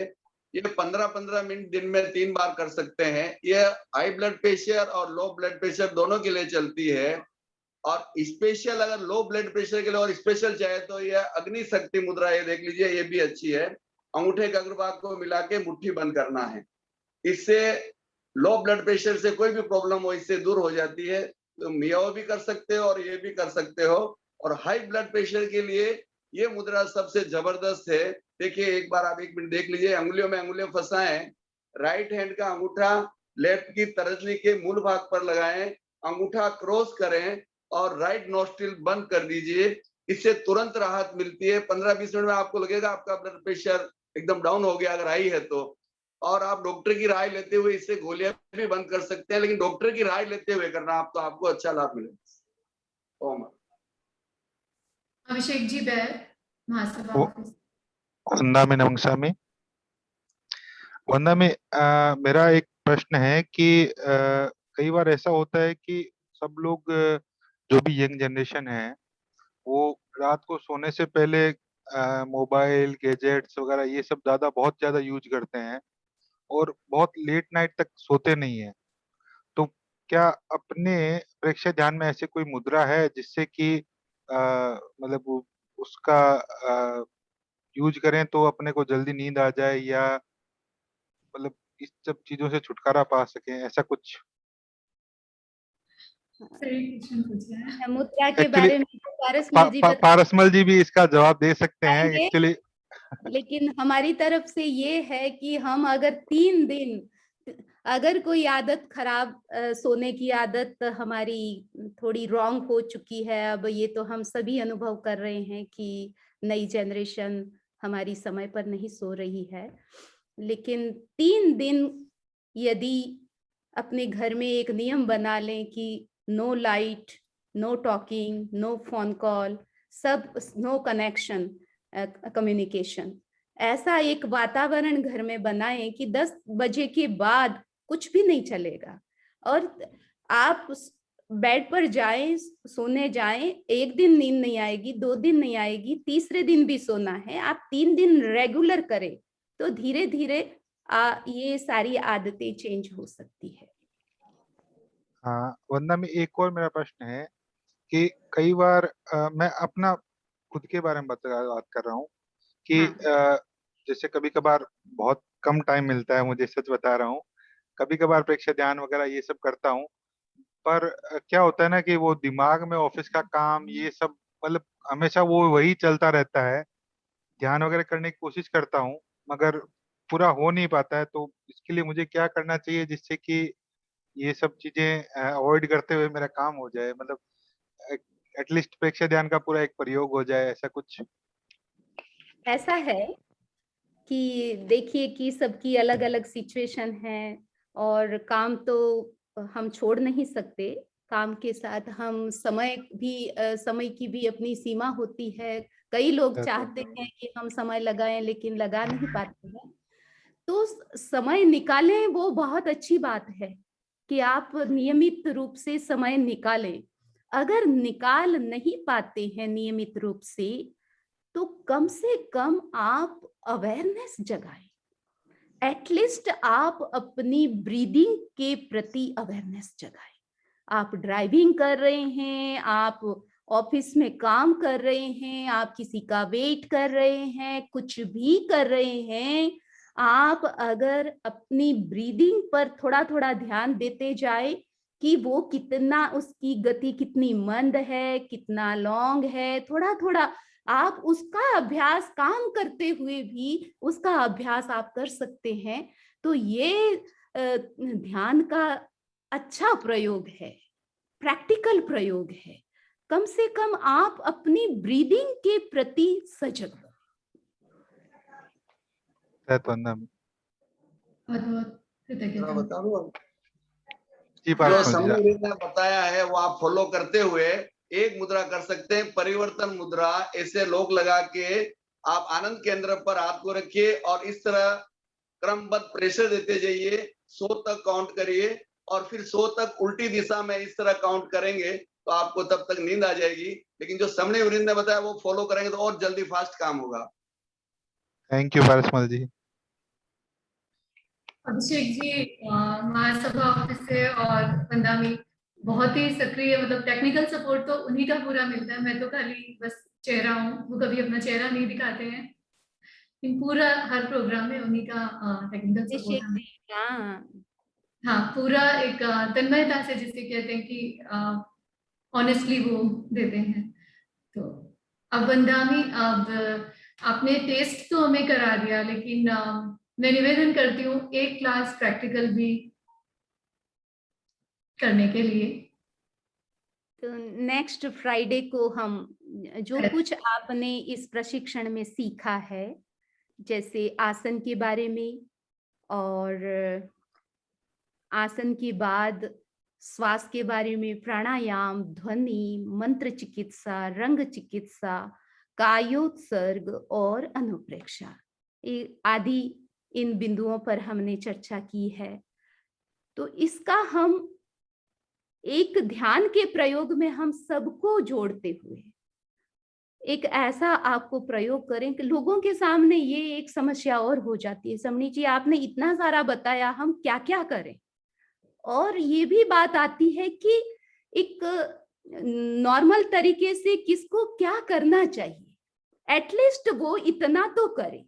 Speaker 3: ये 15-15 मिनट दिन में 3 बार कर सकते हैं। ये हाई ब्लड प्रेशर और लो ब्लड प्रेशर दोनों के लिए चलती है। और स्पेशल अगर लो ब्लड प्रेशर के लिए और स्पेशल चाहे तो ये अग्नि शक्ति मुद्रा, ये देख लीजिए, ये भी अच्छी है। अंगूठे के अग्रभाग को मिला के मुट्ठी बंद करना है। इससे लो ब्लड प्रेशर से कोई भी प्रॉब्लम हो इससे दूर हो जाती है। तो मियाओ भी कर सकते हो और ये भी कर सकते हो। और हाई ब्लड प्रेशर के लिए ये मुद्रा सबसे जबरदस्त है। देखिए एक बार आप 1 मिनट देख लीजिए, अंगुलियों में अंगुलियां फंसाएं, राइट हैंड का अंगूठा लेफ्ट की तरजनी के मूल भाग पर लगाएं, अंगूठा क्रॉस करें और राइट नोस्ट्रिल बंद कर दीजिए। इससे तुरंत राहत मिलती है। 15-20 मिनट में आपको लगेगा आपका ब्लड प्रेशर एकदम डाउन हो गया अगर हाई है तो। और आप डॉक्टर की राय लेते हुए इससे गोलियां भी बंद कर सकते हैं, लेकिन डॉक्टर की राय लेते हुए करना आप, तो आपको अच्छा लाभ मिलेगा। ओम।
Speaker 2: अभिषेक जी बैर, महासभा ऑफिस।
Speaker 9: वंदा में नमस्कार। वंदा में मेरा एक प्रश्न है कि कई बार ऐसा होता है कि सब लोग जो भी यंग जनरेशन है वो रात को सोने से पहले मोबाइल गैजेट्स वगैरह ये सब बहुत ज्यादा यूज करते हैं और बहुत लेट नाइट तक सोते नहीं है। तो क्या अपने प्रेक्षक ध्यान में ऐसे कोई मुद्रा है जिससे कि मतलब उसका यूज करें तो अपने को जल्दी नींद आ जाए या मतलब इस सब चीजों से छुटकारा पा सकें, ऐसा कुछ?
Speaker 2: सही क्वेश्चन पूछा है।
Speaker 1: मुद्रा के
Speaker 9: एक्चुअली
Speaker 1: बारे में तो पारसमल जी
Speaker 9: पारसमल जी भी इसका जवाब दे सकते हैं
Speaker 1: बताएंगे,
Speaker 9: एक्चुअली।
Speaker 1: लेकिन हमारी तरफ से ये है कि हम अगर 3 दिन, अगर कोई आदत खराब, सोने की आदत हमारी थोड़ी रॉन्ग हो चुकी है, अब ये तो हम सभी अनुभव कर रहे हैं कि नई जनरेशन हमारी समय पर नहीं सो रही है, लेकिन 3 दिन यदि अपने घर में एक नियम बना लें कि no light, no talking, no phone call, सब नो कनेक्शन, कम्युनिकेशन, ऐसा एक वातावरण घर में बनाएं कि 10 बजे के बाद कुछ भी नहीं चलेगा और आप बेड पर जाएं, सोने जाएं, 1 दिन नींद नहीं आएगी, 2 दिन नहीं आएगी, तीसरे दिन भी सोना है, आप 3 दिन रेगुलर करें तो धीरे धीरे ये सारी आदतें चेंज हो सकती है।
Speaker 9: हाँ वंदना में एक और मेरा प्रश्न है कि कई बार मैं अपना खुद के बारे में बात कर रहा हूँ कि जैसे कभी कभार बहुत कम टाइम मिलता है मुझे, सच बता रहा हूँ, कभी कभार प्रेक्षक ध्यान वगैरह ये सब करता हूँ, पर क्या होता है ना कि वो दिमाग में ऑफिस का काम ये सब मतलब हमेशा वो वही चलता रहता है। ध्यान वगैरह करने की कोशिश करता हूँ मगर पूरा हो नहीं पाता है। तो इसके लिए मुझे क्या करना चाहिए जिससे कि ये सब चीजें अवॉइड करते हुए मेरा काम हो जाए, मतलब एटलीस्ट प्रेक्षक ध्यान का पूरा एक प्रयोग हो जाए, ऐसा कुछ?
Speaker 1: ऐसा है कि देखिए कि सबकी अलग अलग सिचुएशन है और काम तो हम छोड़ नहीं सकते, काम के साथ हम समय की भी अपनी सीमा होती है। कई लोग चाहते हैं कि हम समय लगाएं लेकिन लगा नहीं पाते हैं, तो समय निकालें, वो बहुत अच्छी बात है कि आप नियमित रूप से समय निकालें। अगर निकाल नहीं पाते हैं नियमित रूप से तो कम से कम आप अवेयरनेस जगाएं, एटलीस्ट आप अपनी ब्रीदिंग के प्रति अवेयरनेस जगाएं। आप ड्राइविंग कर रहे हैं, आप ऑफिस में काम कर रहे हैं, आप किसी का वेट कर रहे हैं, कुछ भी कर रहे हैं, आप अगर अपनी ब्रीदिंग पर थोड़ा थोड़ा ध्यान देते जाए कि वो कितना, उसकी गति कितनी मंद है, कितना लॉन्ग है, थोड़ा थोड़ा आप उसका अभ्यास, काम करते हुए भी उसका अभ्यास आप कर सकते हैं। तो ये ध्यान का अच्छा प्रयोग है, प्रैक्टिकल प्रयोग है। कम से कम आप अपनी ब्रीदिंग के प्रति सजग हो।
Speaker 3: बता दूं
Speaker 9: जी,
Speaker 3: जो समूह ने बताया है वो आप फॉलो करते हुए एक मुद्रा कर सकते हैं, परिवर्तन मुद्रा। ऐसे लोग लगा के आप आनंद केंद्र पर हाथ को रखिए और इस तरह क्रमबद्ध प्रेशर देते जाइए, 100 तक काउंट करिए और फिर 100 तक उल्टी दिशा में इस तरह काउंट करेंगे तो आपको तब तक नींद आ जाएगी। लेकिन जो समनी वृंद ने बताया वो फॉलो करेंगे तो और जल्दी फास्ट काम होगा।
Speaker 9: Thank you Parasmal ji.
Speaker 2: Abhishek ji Mahasabha office से और वंदा में बहुत ही सक्रिय, मतलब टेक्निकल सपोर्ट तो उन्हीं का पूरा मिलता है। मैं तो खाली बस चेहरा हूँ, वो कभी अपना चेहरा नहीं दिखाते हैं, इन पूरा हर प्रोग्राम में उन्हीं का टेक्निकल सपोर्ट है। हाँ, पूरा एक तन्मयता से जिसे कहते हैं कि ऑनेस्टली वो देते हैं। तो अब वंदामी, अब आपने टेस्ट तो हमें करा दिया, लेकिन मैं निवेदन करती हूँ एक क्लास प्रैक्टिकल भी करने के लिए।
Speaker 1: तो नेक्स्ट फ्राइडे को हम जो कुछ आपने इस प्रशिक्षण में सीखा है, जैसे आसन के बारे में, और आसन के बाद श्वास के बारे में, प्राणायाम, ध्वनि, मंत्र चिकित्सा, रंग चिकित्सा, कायोत्सर्ग और अनुप्रेक्षा आदि इन बिंदुओं पर हमने चर्चा की है। तो इसका हम एक ध्यान के प्रयोग में हम सबको जोड़ते हुए एक ऐसा आपको प्रयोग करें कि लोगों के सामने ये एक समस्या और हो जाती है, समनी जी आपने इतना सारा बताया, हम क्या क्या करें। और ये भी बात आती है कि एक नॉर्मल तरीके से किसको क्या करना चाहिए, एटलीस्ट वो इतना तो करे।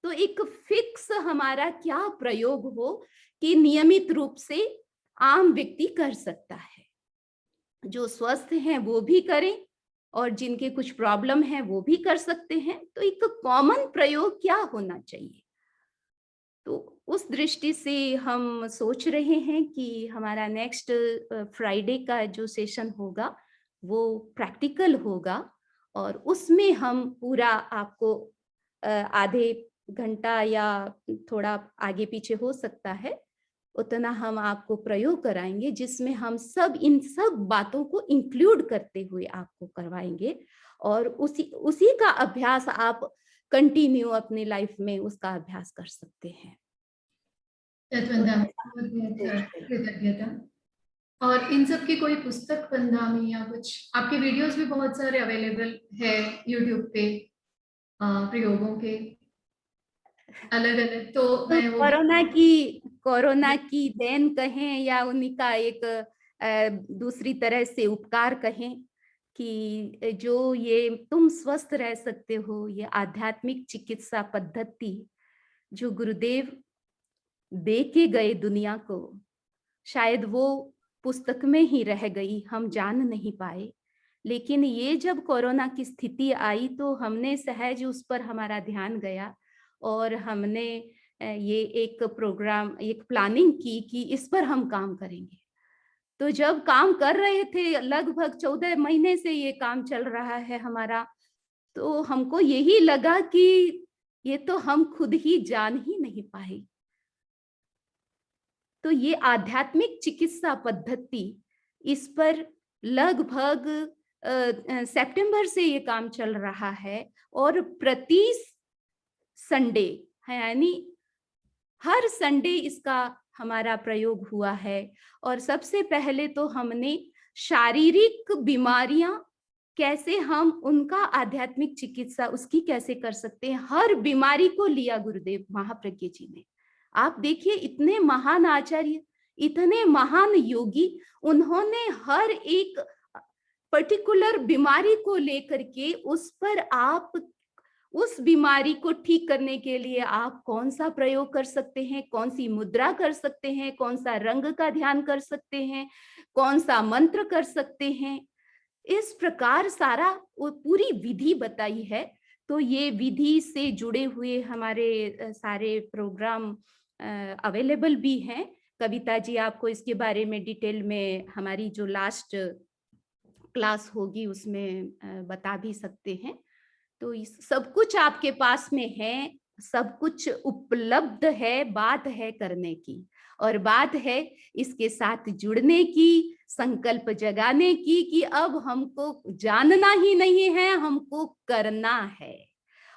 Speaker 1: तो एक फिक्स हमारा क्या प्रयोग हो कि नियमित रूप से आम व्यक्ति कर सकता है, जो स्वस्थ हैं वो भी करें और जिनके कुछ प्रॉब्लम है वो भी कर सकते हैं। तो एक कॉमन प्रयोग क्या होना चाहिए, तो उस दृष्टि से हम सोच रहे हैं कि हमारा नेक्स्ट फ्राइडे का जो सेशन होगा वो प्रैक्टिकल होगा, और उसमें हम पूरा आपको आधे घंटा या थोड़ा आगे पीछे हो सकता है उतना हम आपको प्रयोग कराएंगे, जिसमें हम सब इन सब बातों को इंक्लूड करते हुए आपको करवाएंगे, और उसी का अभ्यास आप कंटिन्यू अपनी लाइफ में उसका अभ्यास कर सकते हैं।
Speaker 2: कृतज्ञता। और इन सब की कोई पुस्तक वंदामी या कुछ, आपके वीडियोस भी बहुत सारे अवेलेबल है यूट्यूब पे प्रयोगों के अलग अलग। तो मैं वो
Speaker 1: कोरोना की देन कहें या उनका एक दूसरी तरह से उपकार कहें कि जो ये तुम स्वस्थ रह सकते हो, ये आध्यात्मिक चिकित्सा पद्धति जो गुरुदेव दे के गए दुनिया को, शायद वो पुस्तक में ही रह गई, हम जान नहीं पाए। लेकिन ये जब कोरोना की स्थिति आई तो हमने सहज उस पर हमारा ध्यान गया और हमने ये एक प्रोग्राम, एक प्लानिंग की कि इस पर हम काम करेंगे। तो जब काम कर रहे थे, लगभग 14 महीने से ये काम चल रहा है हमारा, तो हमको यही लगा कि ये तो हम खुद ही जान ही नहीं पाए। तो ये आध्यात्मिक चिकित्सा पद्धति, इस पर लगभग सितंबर से ये काम चल रहा है, और प्रति संडे यानी हर संडे इसका हमारा प्रयोग हुआ है। और सबसे पहले तो हमने शारीरिक बीमारियां कैसे हम उनका आध्यात्मिक चिकित्सा उसकी कैसे कर सकते हैं, हर बीमारी को लिया गुरुदेव महाप्रज्ञ जी ने। आप देखिए, इतने महान आचार्य, इतने महान योगी, उन्होंने हर एक पर्टिकुलर बीमारी को लेकर के उस पर आप उस बीमारी को ठीक करने के लिए आप कौन सा प्रयोग कर सकते हैं, कौन सी मुद्रा कर सकते हैं, कौन सा रंग का ध्यान कर सकते हैं, कौन सा मंत्र कर सकते हैं, इस प्रकार सारा पूरी विधि बताई है। तो ये विधि से जुड़े हुए हमारे सारे प्रोग्राम अवेलेबल भी हैं। कविता जी आपको इसके बारे में डिटेल में हमारी जो लास्ट क्लास होगी उसमें बता भी सकते हैं। तो सब कुछ आपके पास में है, सब कुछ उपलब्ध है, बात है करने की, और बात है इसके साथ जुड़ने की, संकल्प जगाने की कि अब हमको जानना ही नहीं है, हमको करना है,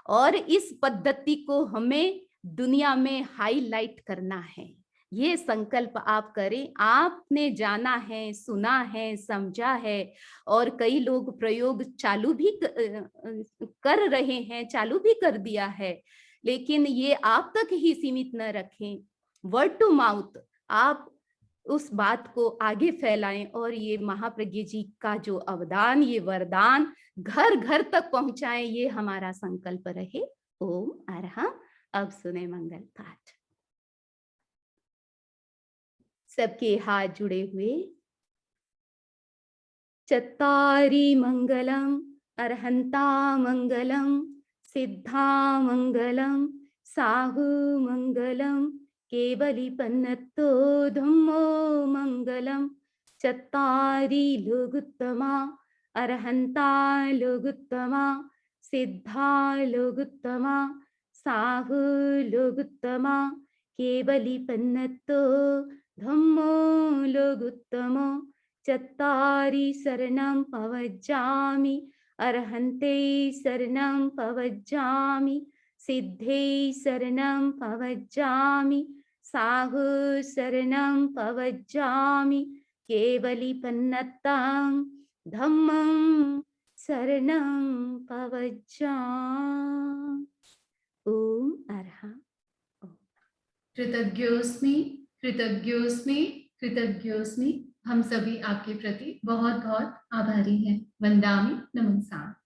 Speaker 1: और इस पद्धति को हमें दुनिया में हाईलाइट करना है। ये संकल्प आप करें। आपने जाना है, सुना है, समझा है, और कई लोग प्रयोग चालू भी कर रहे हैं, चालू भी कर दिया है, लेकिन ये आप तक ही सीमित न रखें, वर्ड टू माउथ आप उस बात को आगे फैलाएं, और ये महाप्रज्ञ जी का जो अवदान, ये वरदान घर घर तक पहुंचाएं, ये हमारा संकल्प रहे। ओम अरहम। अब सुने मंगल पाठ। सबके हाथ जुड़े हुए। चत्तारि मंगलम अरहंता मंगलम सिद्धा मंगलम साहु मंगलम केवली पन्नत्तो धम्मो मंगलम। चत्तारि लोगुत्तमा अरहंता लोगुत्तमा सिद्धा लोगुत्तमा साहु लोगुत्तमा केवली पन्नत्तो धम्मो लोगुत्तमो। चत्तारि शरणं पवज्जामि अरहन्ते शरणं पवज्जामि सिद्धे शरणं पवज्जामि साहु शरणं पवज्जामि केवली पन्नत्तां धम्मं शरणं पवज्जामि। ओम अरहं।
Speaker 2: कृतज्ञोस्मि कृतज्ञोस्मि कृतज्ञोस्मि। हम सभी आपके प्रति बहुत बहुत आभारी हैं। वंदामि नमंसामि।